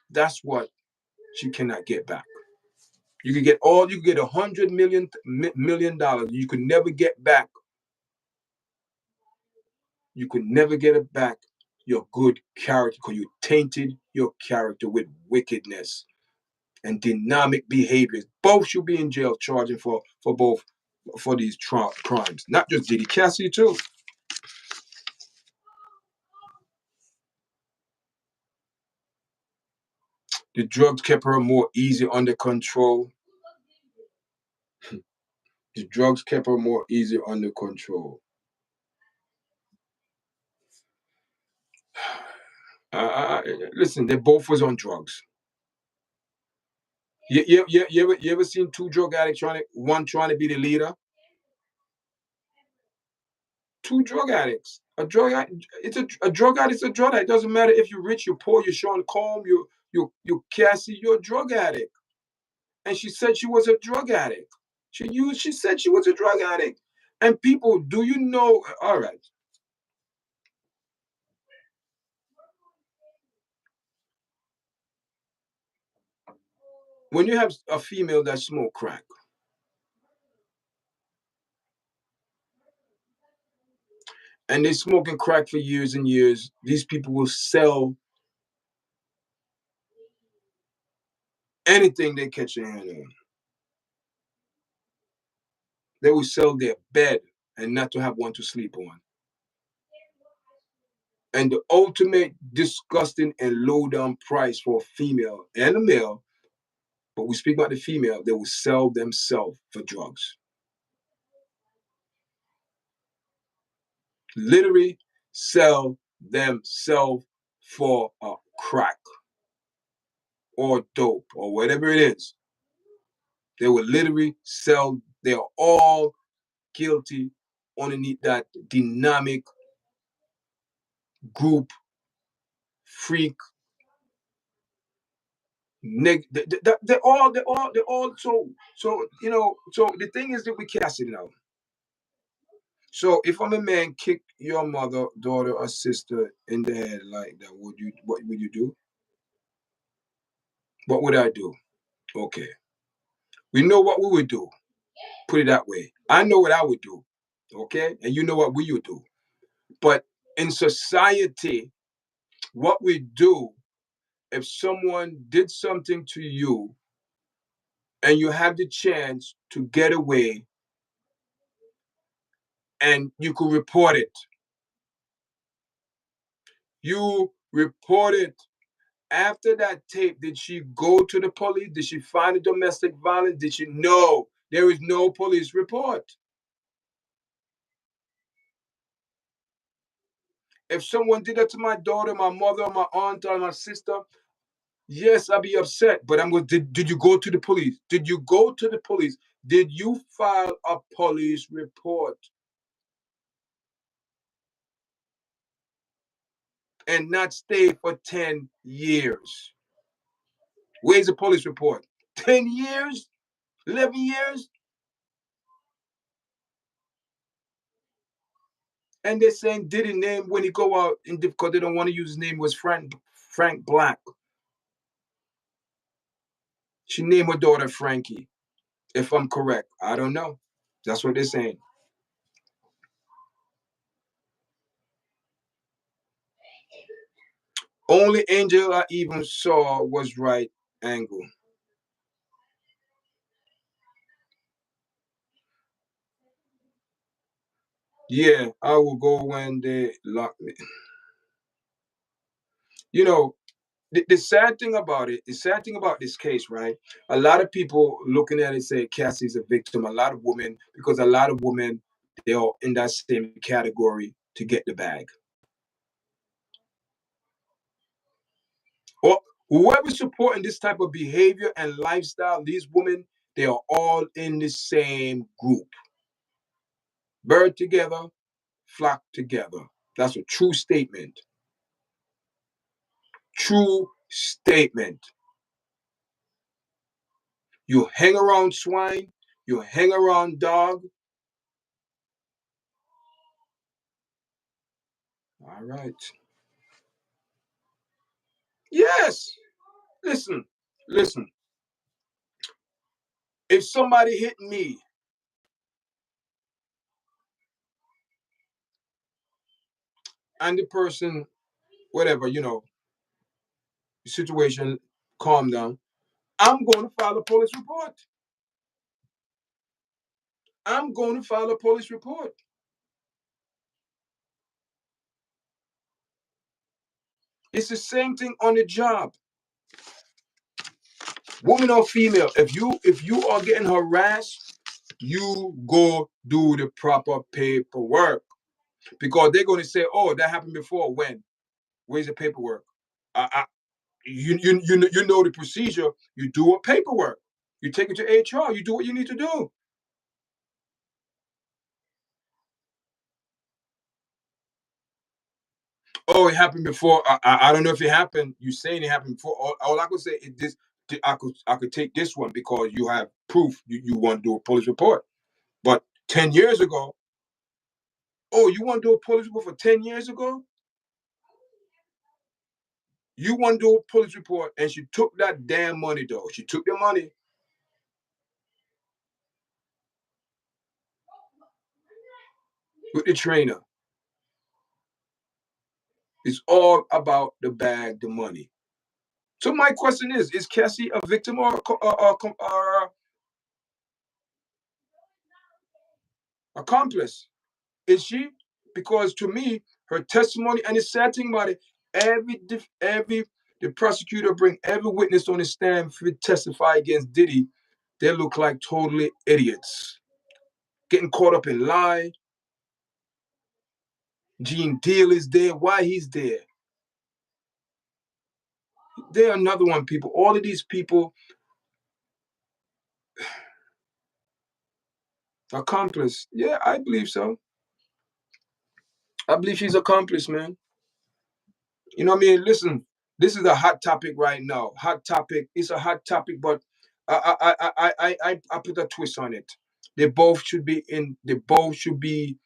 that's what she cannot get back. You could get $100 million. You could never get back. You could never get it back. Your good character, because you tainted your character with wickedness and dynamic behaviors. Both should be in jail, charging for both for these crimes. Not just Diddy, Cassie too. The drugs kept her more easy under control. The drugs kept her more easy under control. Listen, they both was on drugs. You ever seen two drug addicts one trying to be the leader? Two drug addicts. A drug addict. It's a drug addict. It doesn't matter if you're rich, you're poor, you're Sean Combs, you Cassie, you're a drug addict. And she said she was a drug addict. She said she was a drug addict. And people, do you know? All right. When you have a female that smoke crack, and they smoking crack for years and years, these people will sell anything they catch their hand on. They will sell their bed and not to have one to sleep on. And the ultimate disgusting and low down price for a female and a male, but we speak about the female, they will sell themselves for drugs. Literally sell themselves for a crack or dope or whatever it is. They will literally sell, they're all guilty underneath that dynamic group freak. They're all so you know. So the thing is that we cast it now. So if I'm a man, kick your mother, daughter, or sister in the head like that, what would you do? What would I do? Okay. We know what we would do. Put it that way. I know what I would do. Okay? And you know what we would do. But in society, what we do, if someone did something to you and you have the chance to get away and you could report it, you report it. After that tape, did she go to the police? Did she find a domestic violence? Did she? No, there is no police report. If someone did that to my daughter, my mother, my aunt, or my sister, yes, I'd be upset. But I'm going. Did you go to the police? Did you go to the police? Did you file a police report? And not stay for 10 years. Where's the police report? 10 years? 11 years? And they're saying Diddy name when he go out because they don't want to use his name was Frank Black. She named her daughter Frankie. If I'm correct, I don't know. That's what they're saying. Only angel I even saw was right angle. Yeah, I will go when they lock me. You know, the sad thing about it, the sad thing about this case, right? A lot of people looking at it say Cassie's a victim. A lot of women, because a lot of women, they are in that same category to get the bag. Or whoever's supporting this type of behavior and lifestyle, these women, they are all in the same group. Bird together, flock together. That's a true statement. True statement. You hang around swine, you hang around dog. All right. Yes. Listen, listen. If somebody hit me and the person, whatever, the situation calm down, I'm going to file a police report. I'm going to file a police report. It's the same thing on the job. Woman or female, if you are getting harassed, you go do the proper paperwork. Because they're going to say, oh, that happened before. When? Where's the paperwork? You know the procedure. You do a paperwork. You take it to HR. You do what you need to do. Oh, it happened before. I don't know if it happened. You saying it happened before. All I could say is this. I could take this one because you have proof. You want to do a police report. But 10 years ago, oh, you want to do a police report for 10 years ago? You want to do a police report, and she took that damn money, though. She took the money with the trainer. It's all about the bag, the money. So my question is Cassie a victim or accomplice? Is she? Because to me, her testimony, and the sad thing about it, every the prosecutor bring every witness on the stand to testify against Diddy, they look like totally idiots, getting caught up in lie. Gene Deal is there. Why he's there? They're another one. People, all of these people, accomplice. Yeah, I believe so. I believe she's accomplished, man. You know what I mean? Listen, this is a hot topic right now. Hot topic. It's a hot topic, but I put a twist on it. They both should be in. They both should be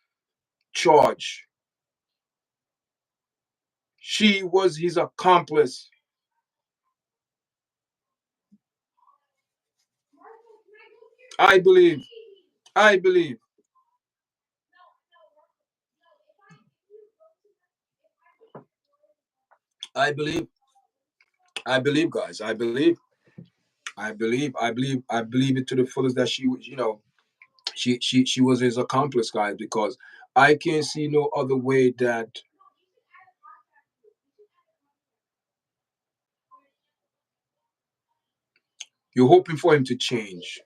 charged. She was his accomplice. I believe. I believe. I believe. I believe, guys. I believe. I believe. I believe. I believe it to the fullest that she was. She was his accomplice, guys. Because I can't see no other way that you're hoping for him to change.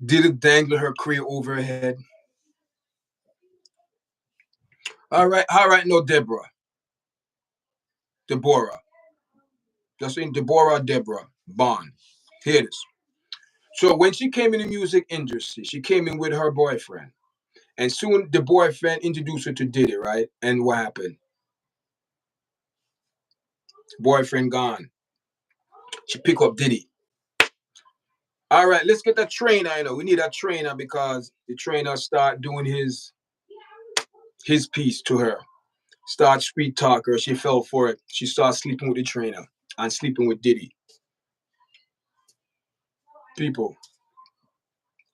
Did it dangle her career over her head? All right, no, Deborah. Just saying Deborah Bond. Here it is. So when she came in the music industry, she came in with her boyfriend. And soon the boyfriend introduced her to Diddy, right? And what happened? Boyfriend gone. She pick up Diddy. All right, let's get that trainer. I know we need that trainer because the trainer start doing his piece to her. Start street talk her. She fell for it. She started sleeping with the trainer and sleeping with Diddy. People.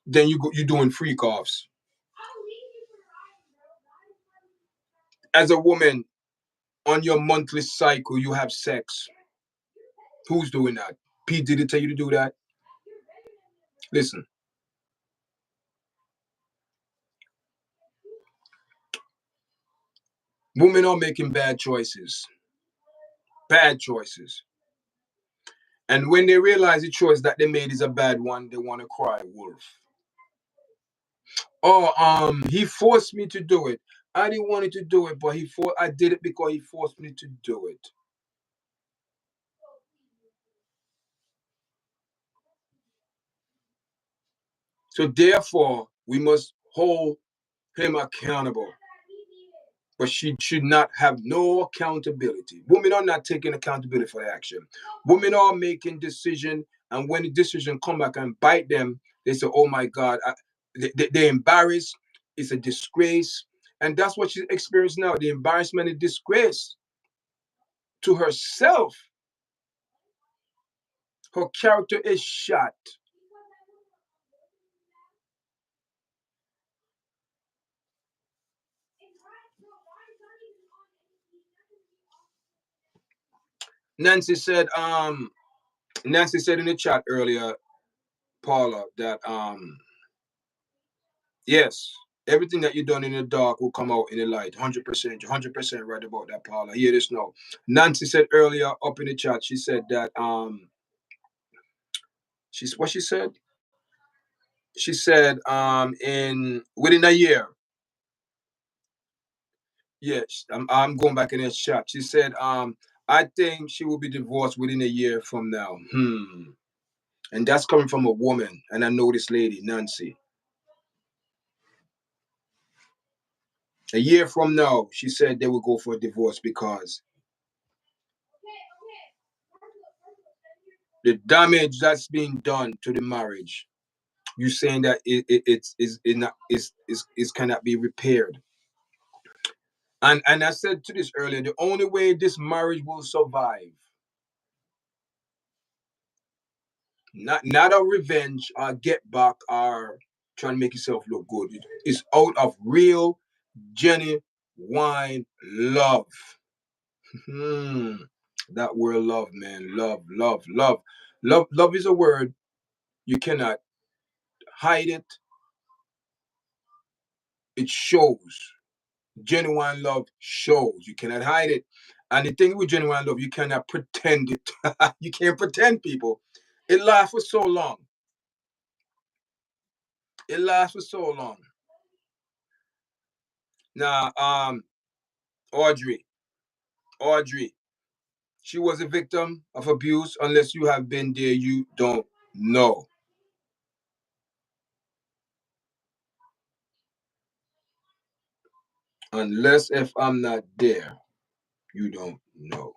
Then you doing freak offs. As a woman, on your monthly cycle, you have sex. Who's doing that? Pete did it tell you to do that? Listen, Women are making bad choices. Bad choices. And when they realize the choice that they made is a bad one, they want to cry wolf. Oh, he forced me to do it. I didn't want to do it, but I did it because he forced me to do it. So therefore, we must hold him accountable. But she should not have no accountability. Women are not taking accountability for their action. Women are making decision, and when the decision come back and bite them, they say, "Oh my God," they're embarrassed. It's a disgrace, and that's what she's experiencing now: the embarrassment and disgrace to herself. Her character is shot. Nancy said, Nancy said in the chat earlier, Paula, that yes, everything that you done in the dark will come out in the light. 100%. 100% right about that, Paula. Hear this now. Nancy said earlier up in the chat, she said that she's what she said? She said in within a year. Yes, I'm going back in the chat. She said I think she will be divorced within a year from now. And that's coming from a woman. And I know this lady, Nancy. A year from now, she said they will go for a divorce because the damage that's being done to the marriage, you saying that it cannot be repaired. And I said to this earlier, the only way this marriage will survive, not a revenge or get back or trying to make yourself look good. It's out of real, genuine love. That word love, man. Love, love, love. Love is a word. You cannot hide it. It shows. Genuine love shows. You cannot hide it. And the thing with genuine love, you cannot pretend it. You can't pretend, people. It lasts for so long. It lasts for so long. Now, Audrey, she was a victim of abuse. Unless you have been there, you don't know. Unless if I'm not there, you don't know.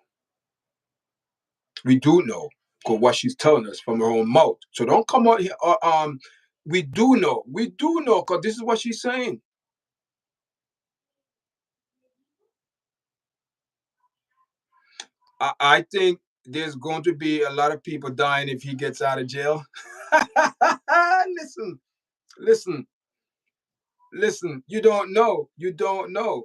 We do know because what she's telling us from her own mouth. So don't come out here. We do know. We do know because this is what she's saying. I think there's going to be a lot of people dying if he gets out of jail. listen, listen, listen. You don't know. You don't know.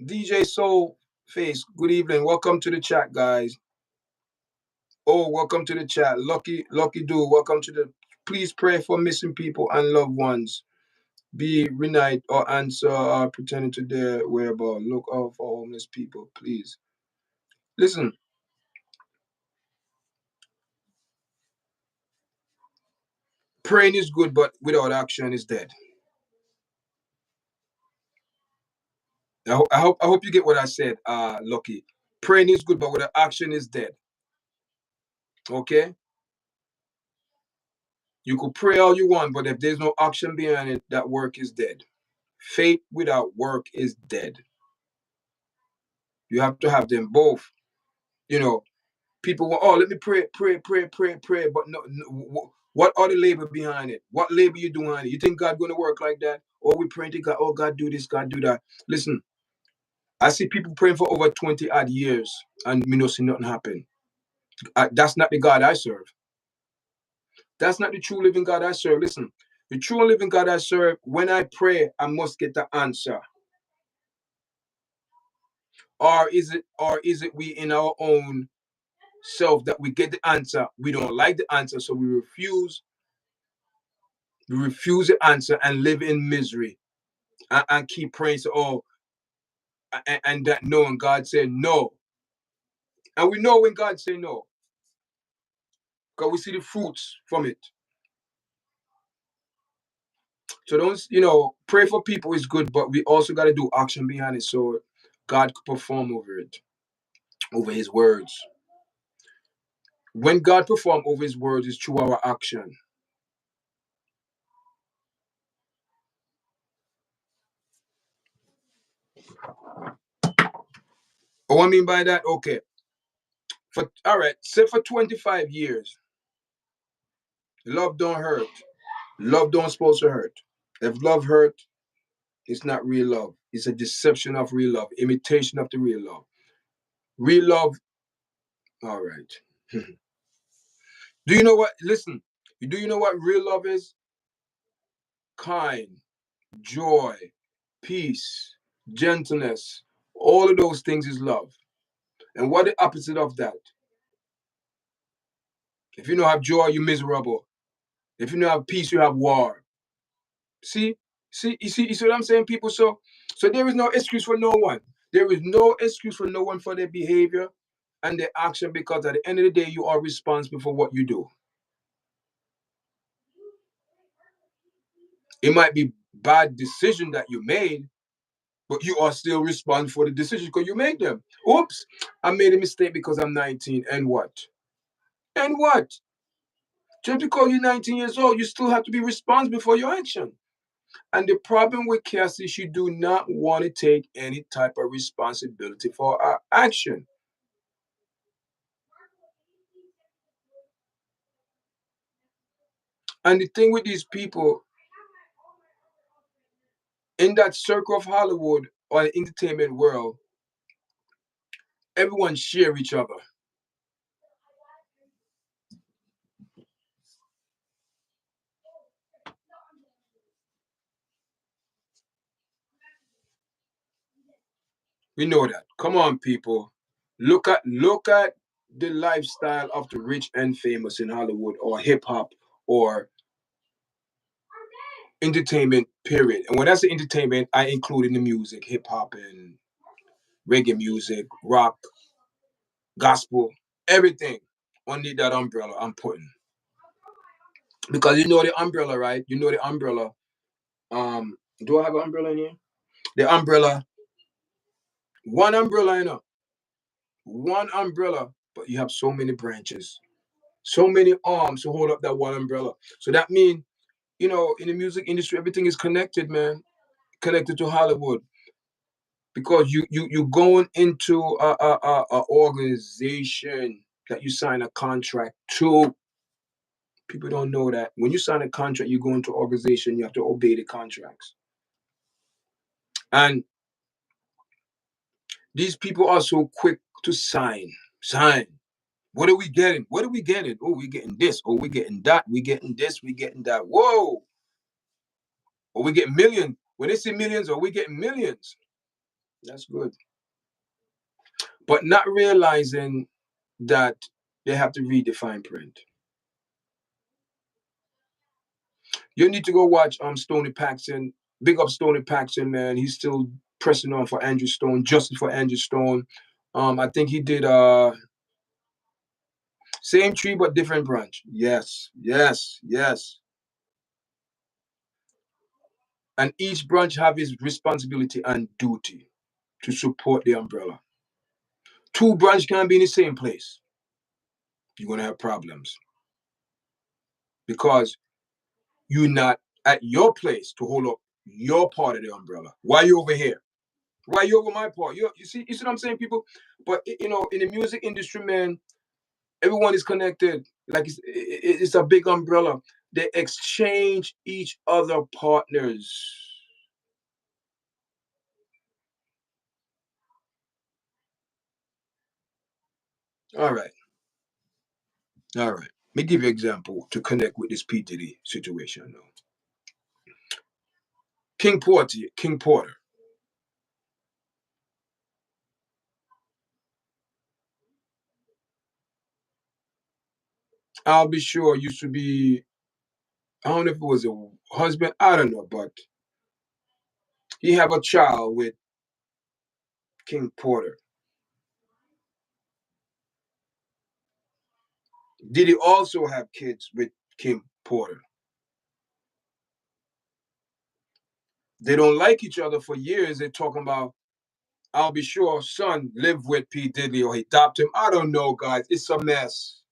DJ Soul Face, good evening. Welcome to the chat, guys. Oh, welcome to the chat. Lucky Dude, welcome to the. Please pray for missing people and loved ones. Be reunite or answer pretending to their whereabouts. Look out for homeless people, please. Listen, praying is good, but without action is dead. I hope you get what I said, Lucky. Praying is good, but without action is dead. Okay? You could pray all you want, but if there's no action behind it, that work is dead. Faith without work is dead. You have to have them both. You know, people want, oh, let me pray, but no, what are the labor behind it? What labor you doing behind it? You think God gonna work like that? Or we praying to God, oh God do this, God do that. Listen, I see people praying for over 20 odd years and me no see nothing happen. That's not the God I serve. That's not the true living God I serve. Listen, the true living God I serve, when I pray, I must get the answer. Or is it we in our own self that we get the answer? We don't like the answer, so we refuse. We refuse the answer and live in misery and keep praying. So, oh, and that no, and God said no. And we know when God say no, because we see the fruits from it. So don't, pray for people is good, but we also got to do action behind it so God could perform over it, over his words. When God perform over his words, it's through our action. What I mean by that, okay. All right, say for 25 years, love don't hurt. Love don't supposed to hurt. If love hurt, it's not real love. It's a deception of real love, imitation of the real love. Real love, all right. Do you know what? Listen, do you know what real love is? Kind, joy, peace, gentleness. All of those things is love. And what the opposite of that? If you don't have joy, you're miserable. If you don't have peace, you have war. See, you see what I'm saying, people. So there is no excuse for no one. There is no excuse for no one for their behavior and their action, because at the end of the day, you are responsible for what you do. It might be bad decision that you made, but you are still responsible for the decisions because you made them. Oops, I made a mistake because I'm 19, and what? And what? Just because you're 19 years old, you still have to be responsible for your action. And the problem with Cassie, she do not want to take any type of responsibility for her action. And the thing with these people in that circle of Hollywood or the entertainment world, everyone share each other. We know that. Come on, people. Look at the lifestyle of the rich and famous in Hollywood or hip hop or entertainment, period. And when I say entertainment, I include in the music, hip hop and reggae music, rock, gospel, everything under that umbrella I'm putting. Because you know the umbrella, right? You know the umbrella. Do I have an umbrella in here? The umbrella, one umbrella, one umbrella, but you have so many branches, so many arms to hold up that one umbrella. So that means, in the music industry, everything is connected, man. Connected to Hollywood. Because you going into a organization that you sign a contract to. People don't know that when you sign a contract, you go into an organization, you have to obey the contracts. And these people are so quick to sign. Sign. What are we getting? What are we getting? Oh, we're getting this. Oh, we're getting that. We're getting this. We're getting that. Whoa. Or we get millions. When they say millions, or we getting millions. That's good. But not realizing that they have to read the fine print. You need to go watch Stoney Paxton. Big up Stoney Paxton, man. He's still pressing on for Andrew Stone, justice for Andrew Stone. I think he did same tree but different branch. Yes, yes, yes. And each branch have his responsibility and duty to support the umbrella. Two branches can't be in the same place. You're gonna have problems because you're not at your place to hold up your part of the umbrella. Why you over here? Why you over my part? You see what I'm saying, people? But in the music industry, man, everyone is connected. Like it's a big umbrella. They exchange each other partners. All right, all right. Let me give you an example to connect with this P Diddy situation. Now, King Porter. I'll be sure used to be. I don't know if it was a husband. I don't know, but he have a child with King Porter. Diddy also have kids with King Porter. They don't like each other for years. They're talking about, I'll be sure son lived with P. Diddy or he adopted him. I don't know, guys. It's a mess.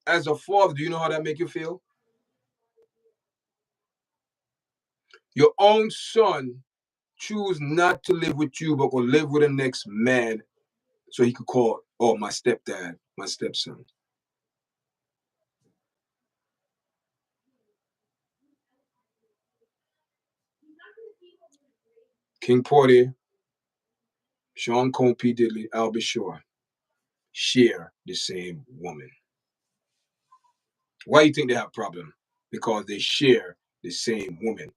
As a father, do you know how that make you feel? Your own son choose not to live with you, but will live with the next man so he could call, oh, my stepdad, my stepson. King Porter, Sean Combs, P. Diddy, I'll be sure, share the same woman. Why do you think they have a problem? Because they share the same woman.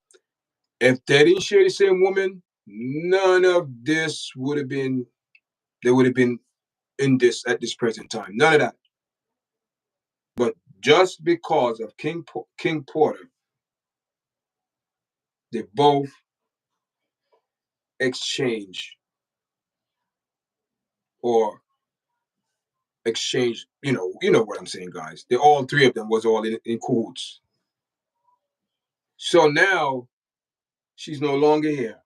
If they didn't share the same woman, none of this would have been, they would have been in this at this present time. None of that. But just because of King Porter, they both exchange or exchange, you know what I'm saying, guys. They all three of them was all in cahoots. So now she's no longer here.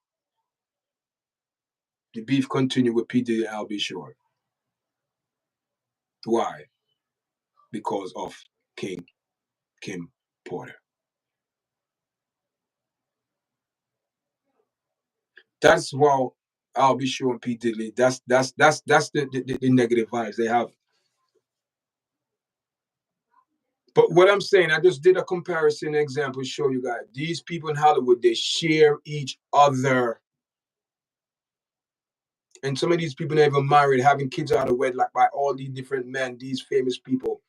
The beef continued with P. Diddy and I'll be sure. Why? Because of Kim Porter. That's why I'll be sure and P. Diddy. That's the negative vibes they have. But what I'm saying, I just did a comparison example to show you guys. These people in Hollywood, they share each other. And some of these people never married, having kids out of wedlock by all these different men, these famous people.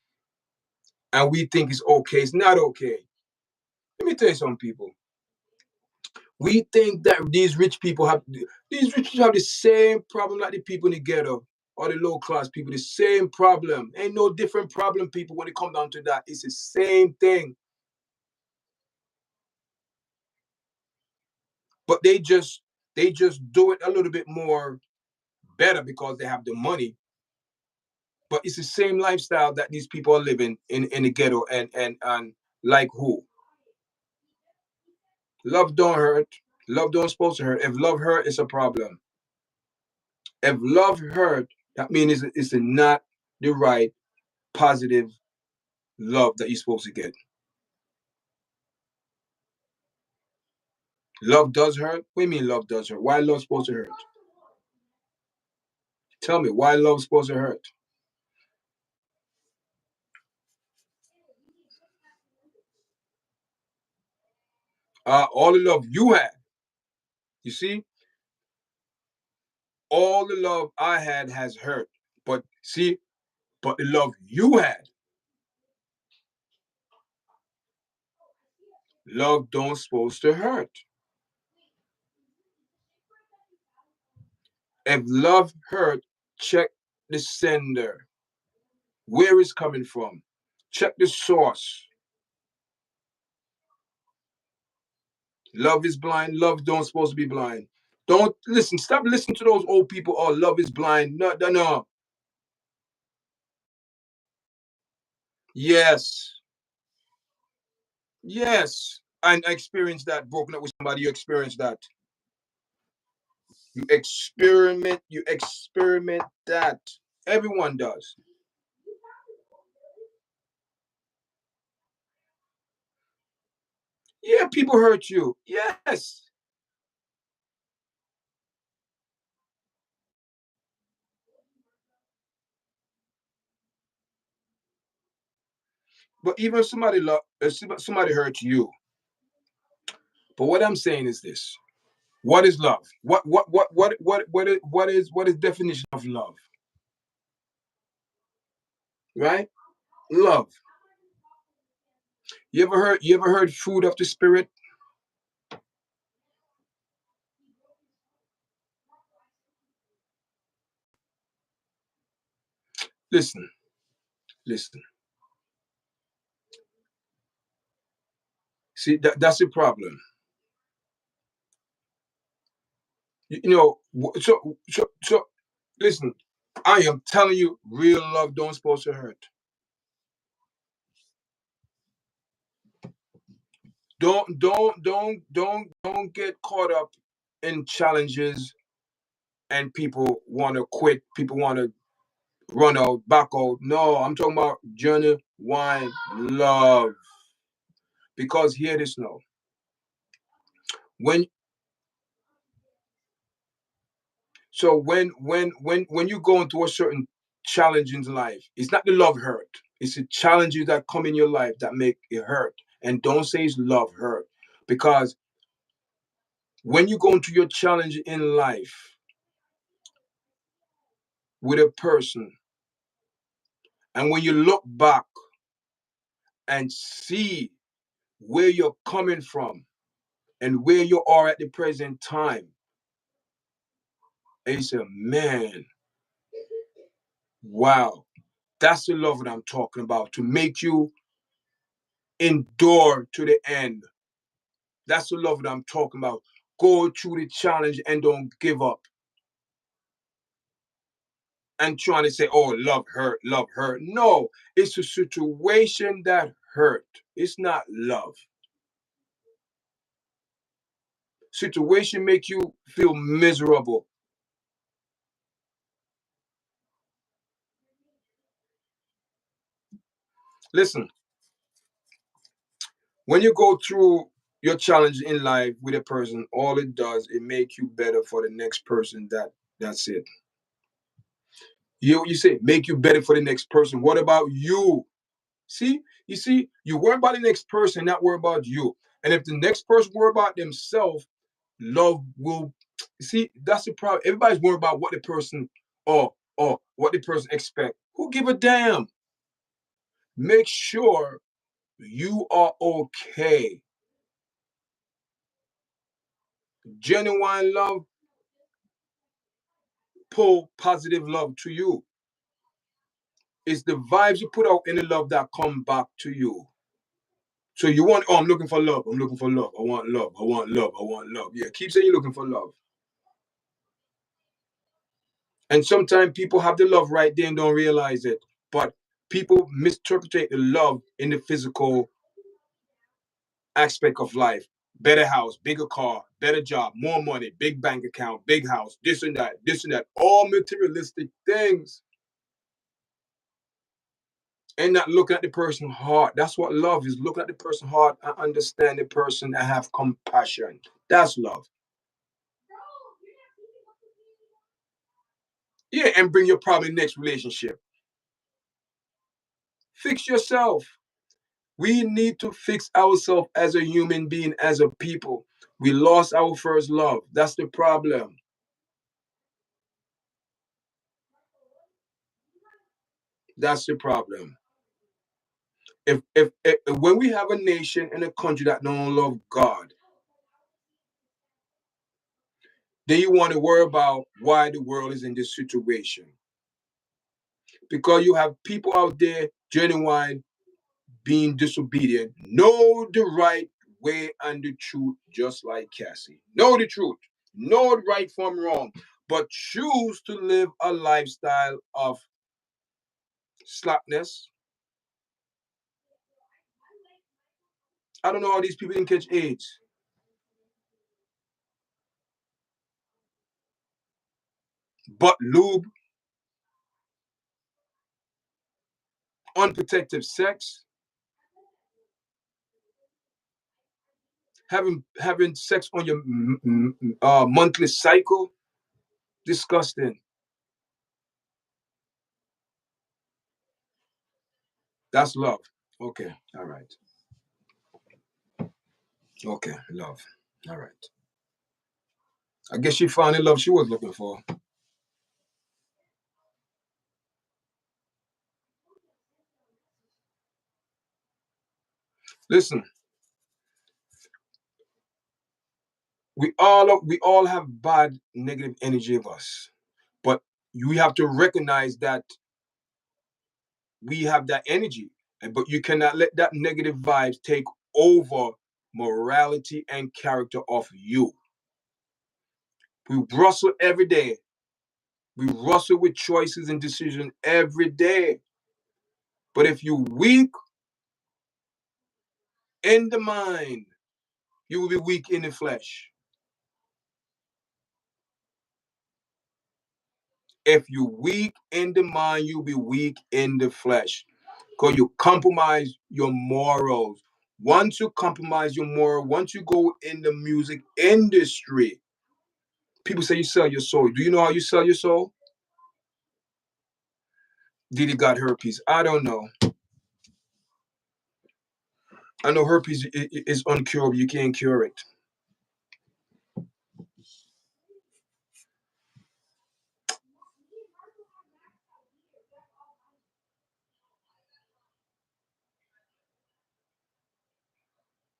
And we think it's okay. It's not okay. Let me tell you some people. We think that these rich people have the same problem like the people in the ghetto or the low class people, the same problem. Ain't no different problem, people, when it comes down to that. It's the same thing. But they just do it a little bit more better because they have the money. But it's the same lifestyle that these people are living in the ghetto and like who? Love don't hurt. Love don't supposed to hurt. If love hurt, it's a problem. If love hurt, that means it's not the right positive love that you're supposed to get. Love does hurt. What do you mean love does hurt? Why love supposed to hurt? Tell me why love supposed to hurt? All the love you had. You see, all the love I had has hurt. But see, but the love you had, love don't supposed to hurt. If love hurt, check the sender. Where it's coming from. Check the source. Love is blind. Love don't supposed to be blind. Don't listen. Stop listening to those old people. Oh, love is blind. No, no, no. Yes. Yes. And I experienced that. Broken up with somebody. You experienced that. You experiment that. Everyone does. Yeah, people hurt you. Yes. But even if somebody hurt you. But what I'm saying is this. What is love? What is definition of love? Right? Love. You ever heard food of the spirit? Listen, listen. See, that's the problem. You know, so listen, I am telling you, real love don't supposed to hurt. Don't get caught up in challenges and people want to quit, people want to run out, back out. No, I'm talking about genuine love. Because hear this now. When when you go into a certain challenge in life, it's not the love hurt. It's the challenges that come in your life that make it hurt. And don't say it's love hurt. Because when you go into your challenge in life with a person, and when you look back and see where you're coming from and where you are at the present time, and you say, man, wow, that's the love that I'm talking about, to make you endure to the end. That's the love that I'm talking about. Go through the challenge and don't give up. And trying to say, oh, love hurt, love hurt. No, it's a situation that hurt. It's not love. Situation make you feel miserable. Listen, when you go through your challenge in life with a person, all it does, it make you better for the next person. That's it. You say make you better for the next person. What about you? See, you worry about the next person, not worry about you. And if the next person worry about themselves, love will. See, that's the problem. Everybody's worried about what the person or what the person expect. Who give a damn? Make sure you are okay. Genuine love pull positive love to you. It's the vibes you put out in the love that come back to you. So you want, oh, I'm looking for love. I'm looking for love. I want love. I want love. I want love. Yeah, keep saying you're looking for love. And sometimes people have the love right there and don't realize it. But people misinterpret the love in the physical aspect of life. Better house, bigger car, better job, more money, big bank account, big house, this and that, this and that. All materialistic things. And not looking at the person's heart. That's what love is. Looking at the person's heart and understand the person and have compassion. That's love. Yeah, and bring your problem in the next relationship. Fix yourself. We need to fix ourselves as a human being, as a people. We lost our first love. That's the problem. That's the problem. If when we have a nation and a country that don't love God, then you want to worry about why the world is in this situation. Because you have people out there genuine being disobedient, know the right way and the truth, just like Cassie. Know the truth, know right from wrong, but choose to live a lifestyle of slackness. I don't know how these people didn't catch AIDS, but lube, unprotected sex, having sex on your monthly cycle, disgusting. That's love. Okay, all right. Okay, love. All right. I guess she found the love she was looking for. Listen, we all have bad negative energy of us, but we have to recognize that we have that energy, but you cannot let that negative vibes take over morality and character of you. We wrestle every day. We wrestle with choices and decisions every day. But if you're weak in the mind, you will be weak in the flesh. If you're weak in the mind, you'll be weak in the flesh. Because you compromise your morals. Once you compromise your moral, once you go in the music industry, people say you sell your soul. Do you know how you sell your soul? Diddy got herpes. I don't know. I know herpes is uncurable. You can't cure it.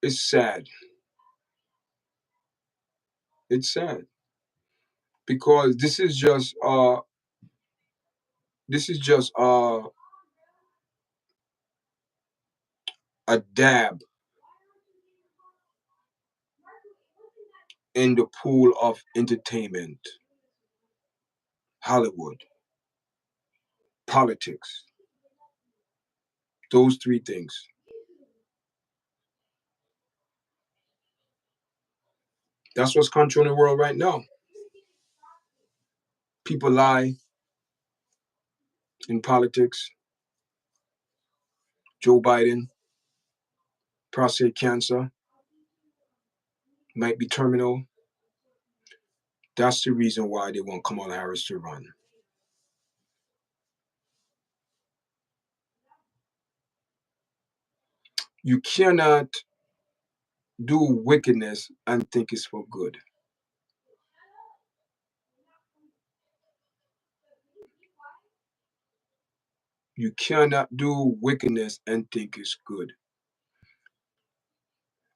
It's sad. It's sad because this is just a dab in the pool of entertainment, Hollywood, politics. Those three things. That's what's controlling the world right now. People lie in politics. Joe Biden, prostate cancer, might be terminal. That's the reason why they want Kamala Harris to run. You cannot do wickedness and think it's for good. You cannot do wickedness and think it's good.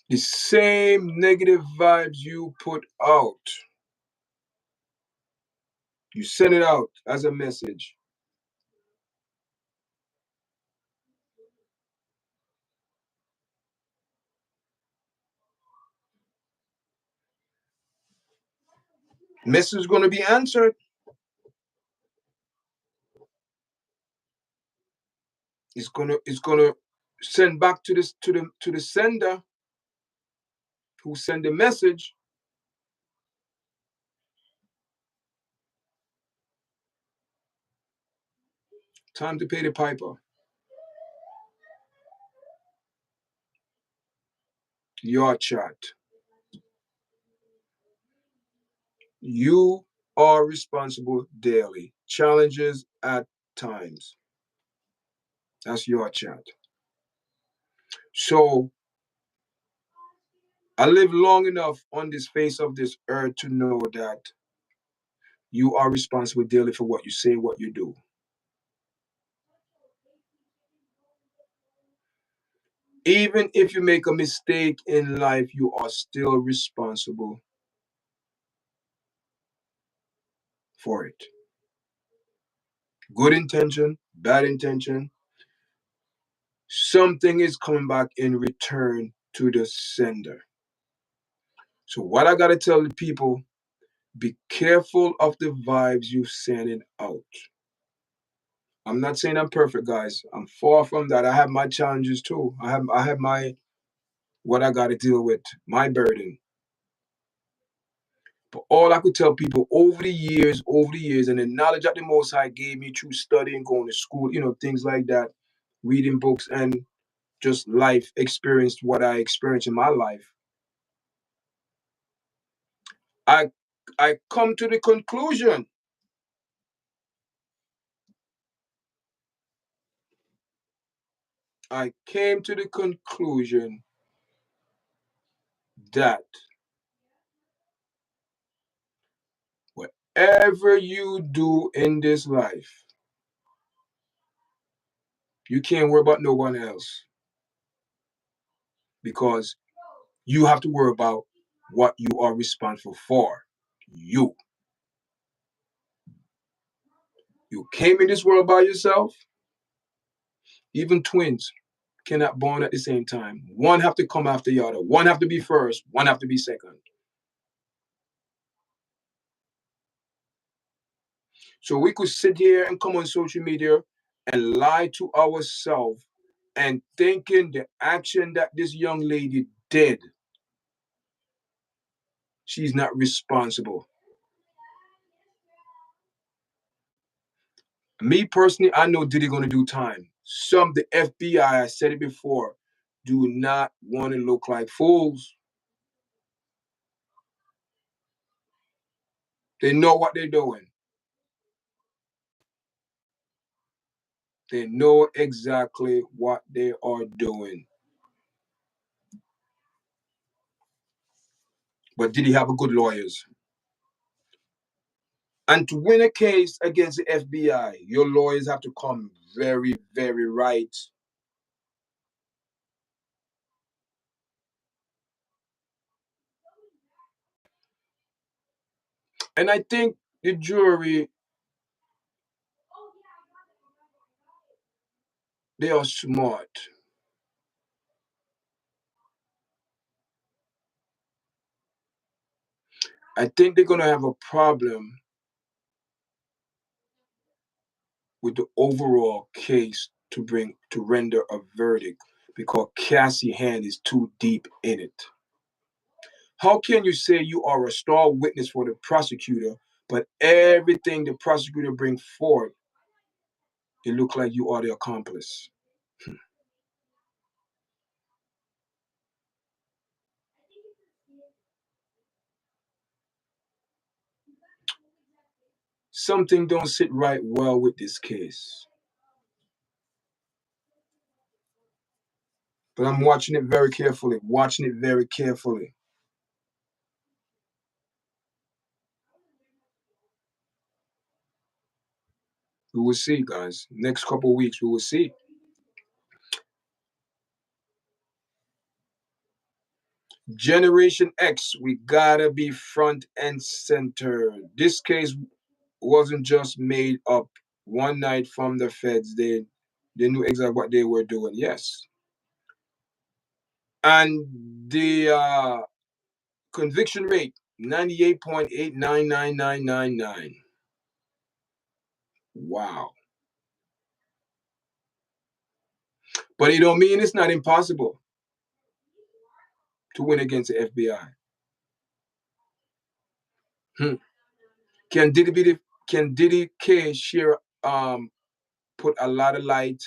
The same negative vibes you put out, you send it out as a message. Message is going to be answered. It's gonna send back to this to the sender who sent the message. Time to pay the piper. YARDCHAT. You are responsible daily. Challenges at times. That's YARDCHAT. So I live long enough on this face of this earth to know that you are responsible daily for what you say, what you do. Even if you make a mistake in life, you are still responsible for it. Good intention, bad intention, something is coming back in return to the sender. So what I gotta tell the people, be careful of the vibes you sending out. I'm not saying I'm perfect, guys. I'm far from that. I have my challenges too. I have my what I gotta deal with, my burden. But all I could tell people over the years, and the knowledge that the Most High gave me through studying, going to school, things like that, reading books and just life experienced what I experienced in my life. I I come to the conclusion I came to the conclusion that whatever you do in this life, you can't worry about no one else because you have to worry about what you are responsible for. You. You came in this world by yourself, even twins. cannot bond at the same time. One have to come after the other. One have to be first. One have to be second. So we could sit here and come on social media and lie to ourselves and thinking the action that this young lady did, she's not responsible. Me personally, I know Diddy gonna do time. The FBI, I said it before, do not want to look like fools. They know what they're doing. They know exactly what they are doing. But did he have a good lawyers? And to win a case against the FBI, your lawyers have to come very, very right. And I think the jury, they are smart. I think they're gonna have a problem with the overall case to render a verdict because Cassie hand is too deep in it. How can you say you are a star witness for the prosecutor, but everything the prosecutor brings forward, it look like you are the accomplice? Something don't sit right well with this case. But I'm watching it very carefully, watching it very carefully. We will see, guys. Next couple of weeks, we will see. Generation X, we gotta be front and center. This case wasn't just made up one night from the feds. They knew exactly what they were doing. Yes, and the conviction rate 98.899999. Wow, but it don't mean it's not impossible to win against the FBI. Hmm. Can Diddy be the, can Diddy K share put a lot of light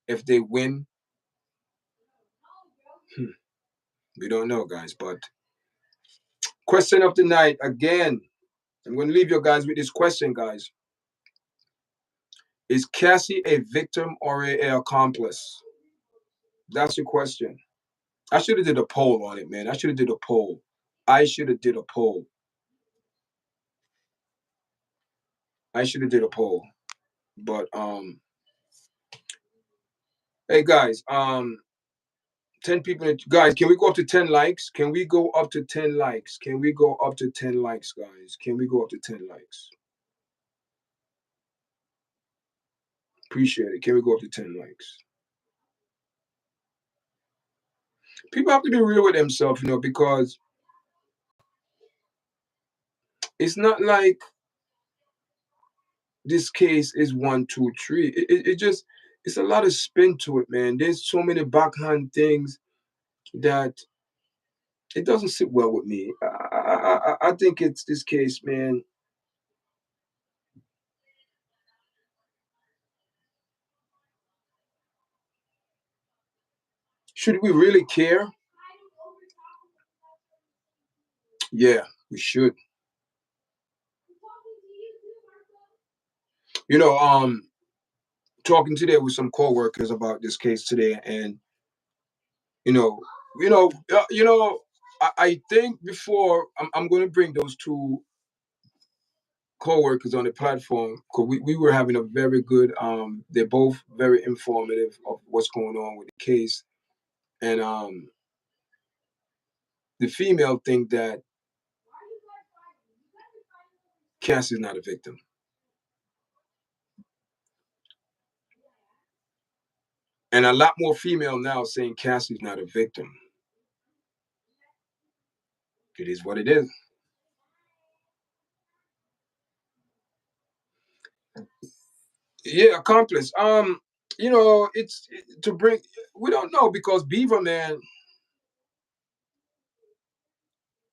if they win? Hmm. We don't know, guys. But question of the night again. I'm going to leave you guys with this question, guys. Is Cassie a victim or a accomplice? That's the question. I should have did a poll on it, man. I should have did a poll. I should have did a poll. I should have did a poll. But hey guys, 10 people, guys, can we go up to 10 likes? Can we go up to 10 likes? Can we go up to 10 likes, guys? Can we go up to 10 likes? Appreciate it. Can we go up to 10 likes? People have to be real with themselves, because it's not like this case is 1, 2, 3. It just, it's a lot of spin to it, man. There's so many backhand things that it doesn't sit well with me. I think it's this case, man. Should we really care? Yeah, we should. You know, talking today with some coworkers about this case today, and you know, you know, I think before I'm going to bring those two co-workers on the platform because we were having a very good they're both very informative of what's going on with the case, and the female think that Cass is not a victim. And a lot more female now saying Cassie's not a victim. It is what it is. Yeah, accomplice. It's to bring. We don't know because Beaver Man.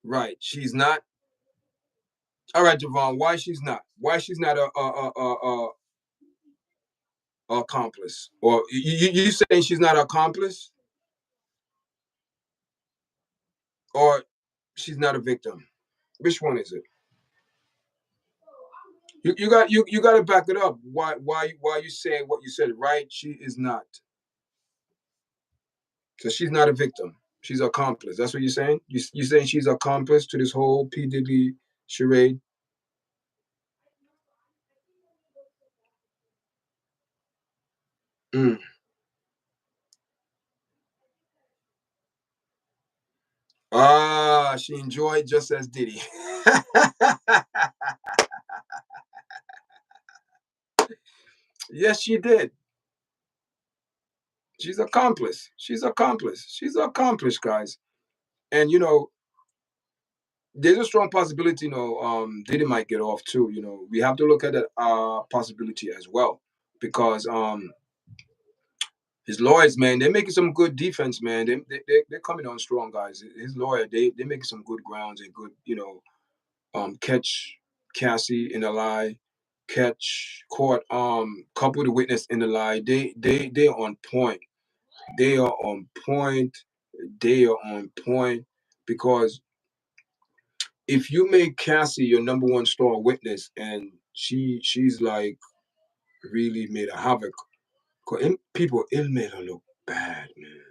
Right, she's not. All right, Javon. Why she's not? Why she's not a accomplice? Or you saying she's not an accomplice, or she's not a victim? Which one is it? You got to back it up. Why you saying what you said? Right, she is not. So she's not a victim. She's an accomplice. That's what you're saying. You saying she's accomplice to this whole P Diddy charade? Mm. Ah, she enjoyed just as Diddy. Yes, she did. She's accomplice. She's accomplice. She's accomplished, guys. And there's a strong possibility, Diddy might get off too. We have to look at that possibility as well. Because his lawyers, man, they're making some good defense, man. They're coming on strong, guys. His lawyer, they're making some good grounds and good, catch Cassie in a lie, catch court, couple the witness in the lie. They're on point. They are on point. They are on point because if you make Cassie your number one star witness and she's like really made a havoc, people, it made her look bad, man.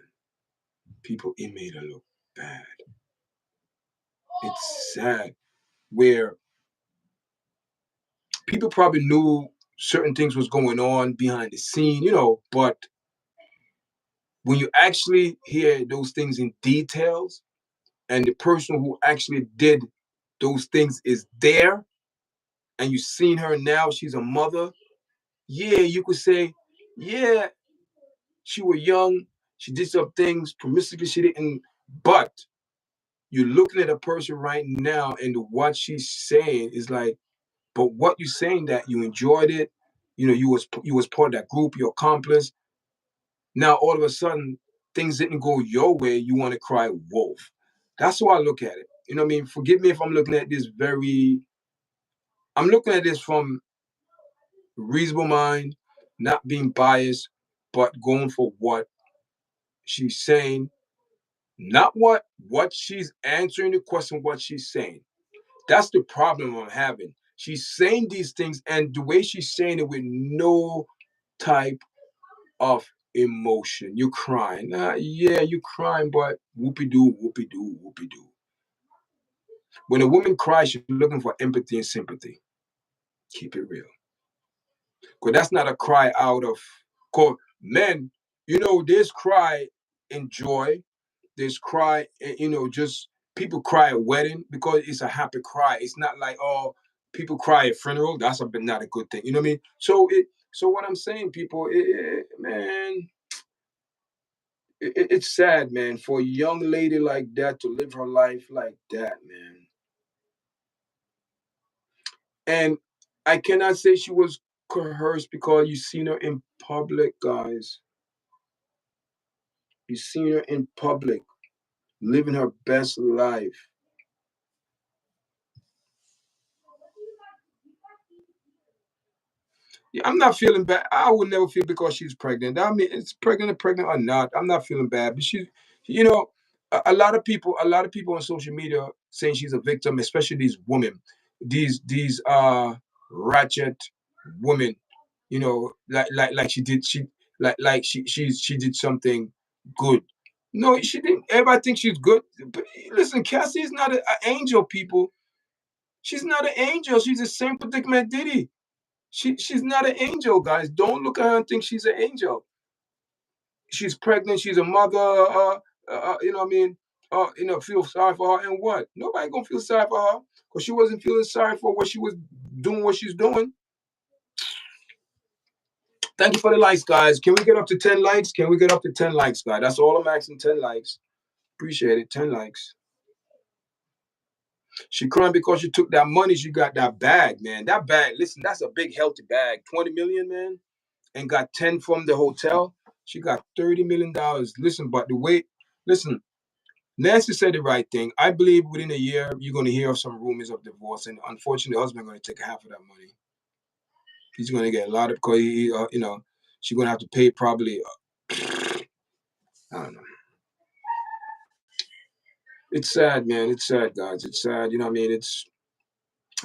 People, it made her look bad. It's sad where people probably knew certain things was going on behind the scene, but when you actually hear those things in details and the person who actually did those things is there and you seen her now, she's a mother, yeah, you could say, yeah, she was young, she did some things, promiscuously she didn't, but you're looking at a person right now and what she's saying is like, but what you're saying that you enjoyed it, you was part of that group, your accomplice. Now all of a sudden things didn't go your way, you want to cry wolf. That's how I look at it. You know what I mean? Forgive me if I'm looking at this from reasonable mind, not being biased, but going for what she's saying, not what she's answering the question, what she's saying. That's the problem I'm having. She's saying these things, and the way she's saying it with no type of emotion. You're crying. Yeah, you're crying, but whoopie doo, whoopie doo, whoopie doo. When a woman cries, she's looking for empathy and sympathy. Keep it real. Because that's not a cry out of, because men, there's cry in joy. There's cry, just people cry at wedding because it's a happy cry. It's not like, oh, people cry at funeral. That's not a good thing. You know what I mean? So what I'm saying, people, man, it's sad, man, for a young lady like that to live her life like that, man. And I cannot say she was coerced because you seen her in public, guys. You seen her in public, living her best life. Yeah, I'm not feeling bad. I would never feel because she's pregnant. I mean, it's pregnant or not. I'm not feeling bad. But you know, a lot of people on social media saying she's a victim, especially these women, these ratchet women. Like she did something good. No, she didn't. Everybody thinks she's good. But listen, Cassie is not an angel, people. She's not an angel. She's the same predicament Diddy. She's not an angel, guys. Don't look at her and think she's an angel. She's pregnant. She's a mother. You know what I mean? Feel sorry for her and what? Nobody gonna feel sorry for her because she wasn't feeling sorry for what she was doing. What she's doing. Thank you for the likes, guys. Can we get up to 10 likes? Can we get up to 10 likes, guys? That's all I'm asking, 10 likes. Appreciate it, 10 likes. She crying because she took that money. She got that bag, man. That bag, listen, that's a big, healthy bag. 20 million, man. And got 10 from the hotel. She got $30 million. Listen, but the way, listen, Nancy said the right thing. I believe within a year, you're going to hear some rumors of divorce. And unfortunately, the husband going to take half of that money. He's going to get a lot of, because she's going to have to pay probably, I don't know. It's sad, man. It's sad, guys. It's sad. You know what I mean? It's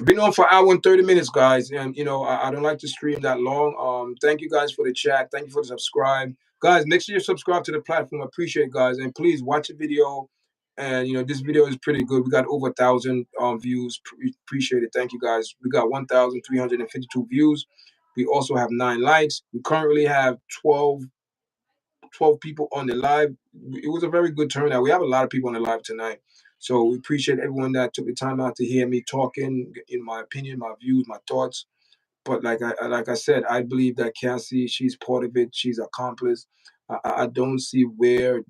been on for an hour and 30 minutes, guys. And, I don't like to stream that long. Thank you guys for the chat. Thank you for the subscribe. Guys, make sure you subscribe to the platform. I appreciate it, guys. And please watch the video. And, this video is pretty good. We got over 1,000 views. Appreciate it. Thank you, guys. We got 1,352 views. We also have 9 likes. We currently have 12 people on the live. It was a very good turnout. We have a lot of people on the live tonight. So we appreciate everyone that took the time out to hear me talking, in my opinion, my views, my thoughts. But like I said, I believe that Cassie, she's part of it. She's an accomplice. I don't see where,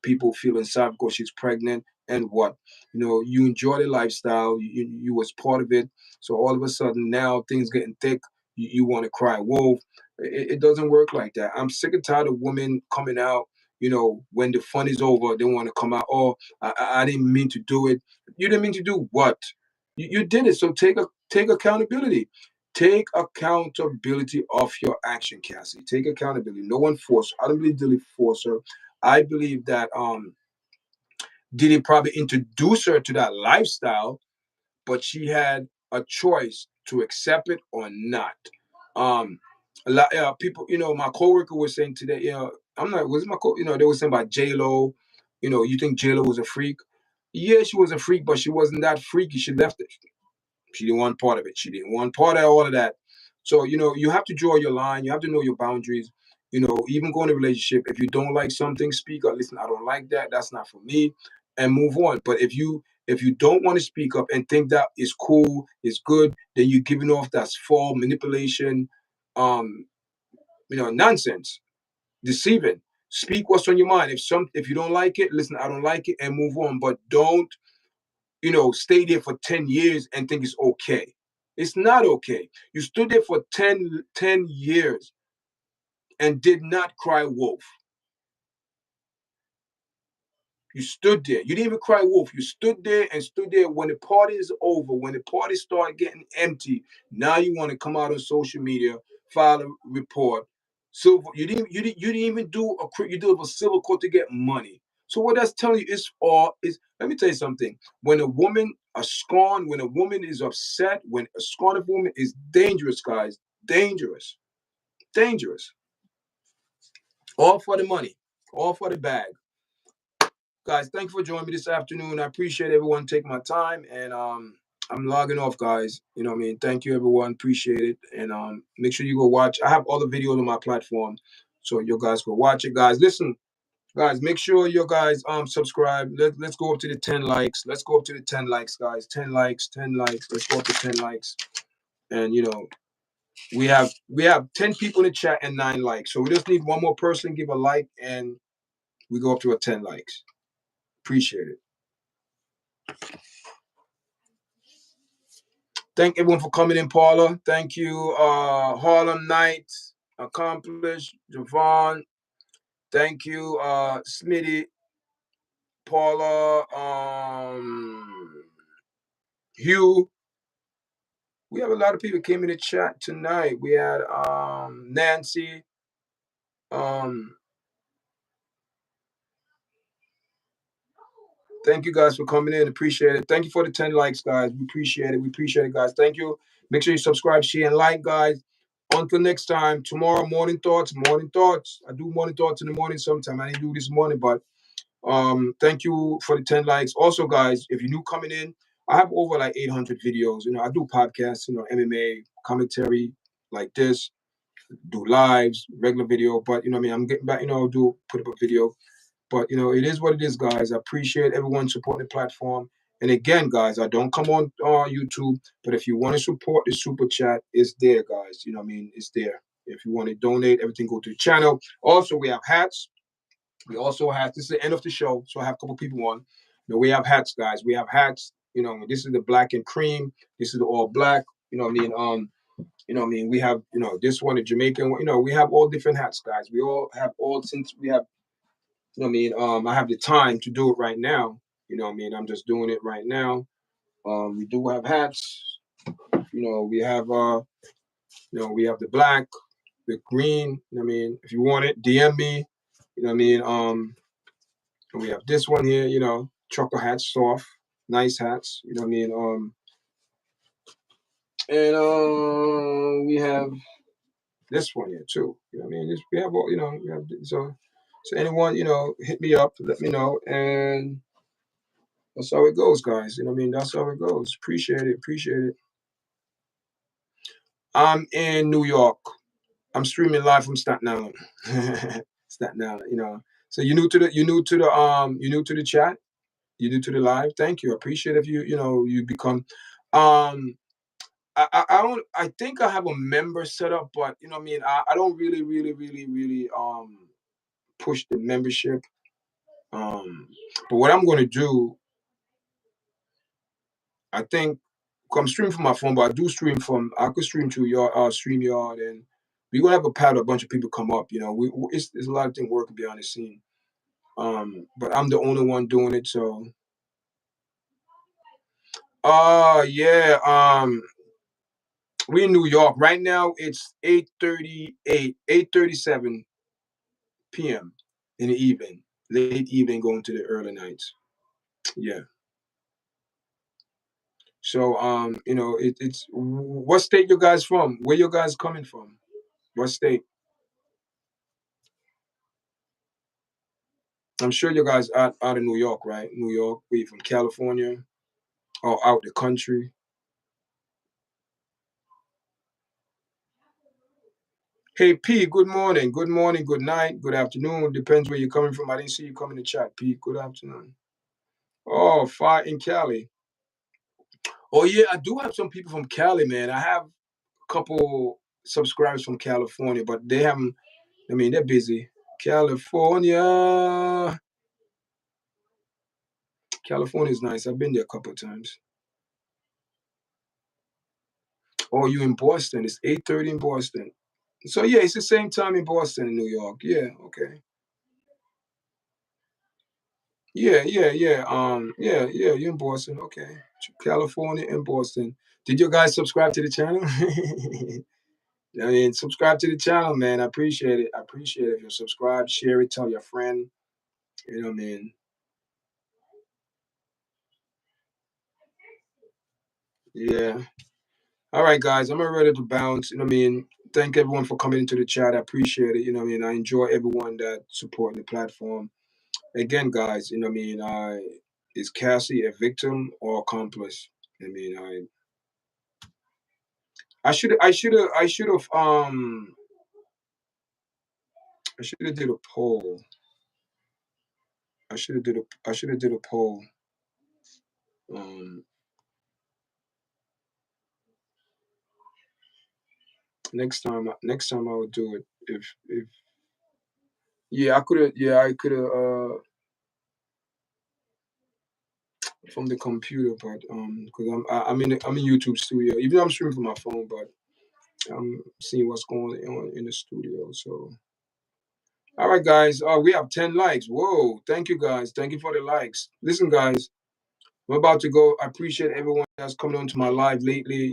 people feel inside because she's pregnant and what. You enjoy the lifestyle. You was part of it. So all of a sudden now things getting thick. You want to cry wolf. It doesn't work like that. I'm sick and tired of women coming out, when the fun is over, they want to come out. Oh, I didn't mean to do it. You didn't mean to do what? You did it. So take accountability. Take accountability of your action, Cassie. Take accountability. No one forced her. I don't believe Diddy forced her. I believe that Diddy probably introduced her to that lifestyle, but she had a choice to accept it or not. A lot people, my coworker was saying today, I'm not, was my they were saying about J-Lo, you think J-Lo was a freak? Yeah, she was a freak, but she wasn't that freaky. She left it. She didn't want part of it. She didn't want part of all of that. So, you have to draw your line. You have to know your boundaries. Even go in a relationship, if you don't like something, speak up. Listen, I don't like that. That's not for me, and move on. But if you don't want to speak up and think that is cool, is good, then you're giving off that false manipulation, nonsense, deceiving. Speak what's on your mind. If you don't like it, listen, I don't like it, and move on. But don't stay there for 10 years and think it's okay. It's not okay. You stood there for 10 years and did not cry wolf. You stood there. You didn't even cry wolf. You stood there when the party is over, when the party started getting empty. Now you want to come out on social media, file a report. So you didn't even do you did a civil court to get money. So what that's telling you is let me tell you something. When a woman when a woman is upset, when a scorned woman is dangerous, guys. Dangerous. Dangerous. All for the money. All for the bag. Guys, thank you for joining me this afternoon. I appreciate everyone taking my time, and I'm logging off, guys. You know what I mean? Thank you, everyone. Appreciate it. And make sure you go watch. I have all the videos on my platform, so you guys go watch it, guys. Listen, guys, make sure you guys subscribe. Let's go up to the 10 likes. Let's go up to the 10 likes, guys. 10 likes, 10 likes. Let's go up to 10 likes. And we have 10 people in the chat and 9 likes. So we just need one more person give a like, and we go up to a 10 likes. Appreciate it. Thank everyone for coming in, Paula. Thank you, Harlem Knights, Accomplice, Javon. Thank you, Smitty, Paula, Hugh. We have a lot of people came in the chat tonight. We had Nancy. Thank you guys for coming in. Appreciate it. Thank you for the 10 likes, guys. We appreciate it. We appreciate it, guys. Thank you. Make sure you subscribe, share, and like, guys. Until next time, tomorrow, morning thoughts. I do morning thoughts in the morning sometime. I didn't do this morning, but thank you for the 10 likes. Also, guys, if you're new coming in, I have over like 800 videos. I do podcasts, MMA, commentary like this, do lives, regular video. But, I'm getting back, do put up a video. But, it is what it is, guys. I appreciate everyone supporting the platform. And again, guys, I don't come on YouTube, but if you want to support the super chat, it's there, guys. It's there. If you want to donate, everything go to the channel. Also, we have hats. We also have, this is the end of the show, so I have a couple people on. We have hats, guys. We have hats. This is the black and cream. This is the all black. We have, this one, the Jamaican one. We have all different hats, guys. We all have since we have, I have the time to do it right now. I'm just doing it right now. We do have hats. We have, we have the black, the green. If you want it, DM me. We have this one here, trucker hats, soft, nice hats. And we have this one here too. We have all, we have so anyone, hit me up, let me know, and that's how it goes, guys. That's how it goes. Appreciate it. I'm in New York. I'm streaming live from Staten Island. Staten Island. So you new to the chat? You new to the live? Thank you. I appreciate if you become I think I have a member set up, but I don't really push the membership. But what I'm gonna do, I think I'm streaming from my phone, but I could stream to your StreamYard, and we're gonna have a bunch of people come up. It's a lot of things working behind the scene. But I'm the only one doing it, so yeah. We're in New York right now. It's 8:37 p.m. in the evening, late evening, going to the early nights. Yeah. So it's what state you guys from? Where you guys coming from? What state? I'm sure you guys out of New York, right? New York. We from California or out the country. Hey P, good morning, good night, good afternoon. Depends where you're coming from. I didn't see you come in the chat. P, good afternoon. Oh, fire in Cali. Oh yeah, I do have some people from Cali, man. I have a couple subscribers from California, but they haven't. They're busy. California. California is nice. I've been there a couple of times. Oh, you in Boston? It's 8:30 in Boston. So yeah, it's the same time in Boston and New York. Yeah, okay. Yeah. Yeah. You're in Boston. Okay. California and Boston. Did you guys subscribe to the channel? Subscribe to the channel, man. I appreciate it. If you subscribe, share it, tell your friend. You know what I mean? Yeah. All right, guys. I'm ready to bounce. Thank everyone for coming into the chat. I appreciate it. I enjoy everyone that supporting the platform. Again, guys, is Cassie a victim or accomplice? I mean, I should have did a poll. I should have did a poll. Um, next time I would do it. If yeah, I could have from the computer, but because I'm in YouTube studio. Even though I'm streaming from my phone, but I'm seeing what's going on in the studio. So all right, guys. We have 10 likes. Whoa! Thank you, guys. Thank you for the likes. Listen, guys. I'm about to go. I appreciate everyone that's coming on to my live lately.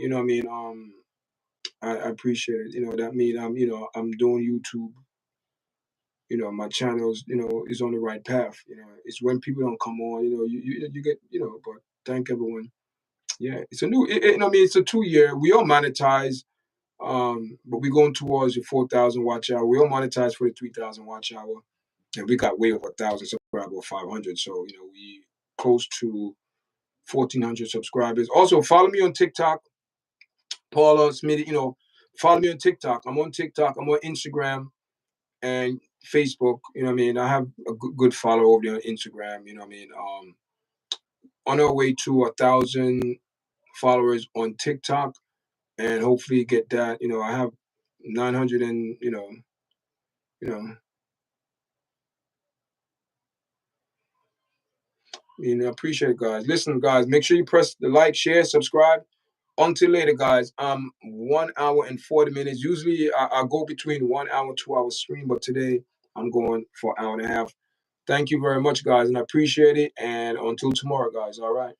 I appreciate it. That means I'm doing YouTube. My channels, is on the right path. It's when people don't come on, you get, but thank everyone. Yeah, it's a new, it's a 2 year. We all monetize, but we're going towards the 4,000 watch hour. We all monetize for the 3,000 watch hour, and we got way over 1,000 subscribers, 500. So, we close to 1,400 subscribers. Also, follow me on TikTok, Paula Smith. Follow me on TikTok. I'm on TikTok. I'm on Instagram and Facebook. I have a good follow over there on Instagram. On our way to 1,000 followers on TikTok, and hopefully get that. I have 900 and appreciate it, guys. Listen, guys, make sure you press the like, share, subscribe. Until later, guys. 1 hour and 40 minutes. Usually I go between 1 hour, 2 hour stream, but today I'm going for an hour and a half. Thank you very much, guys, and I appreciate it. And until tomorrow, guys. All right.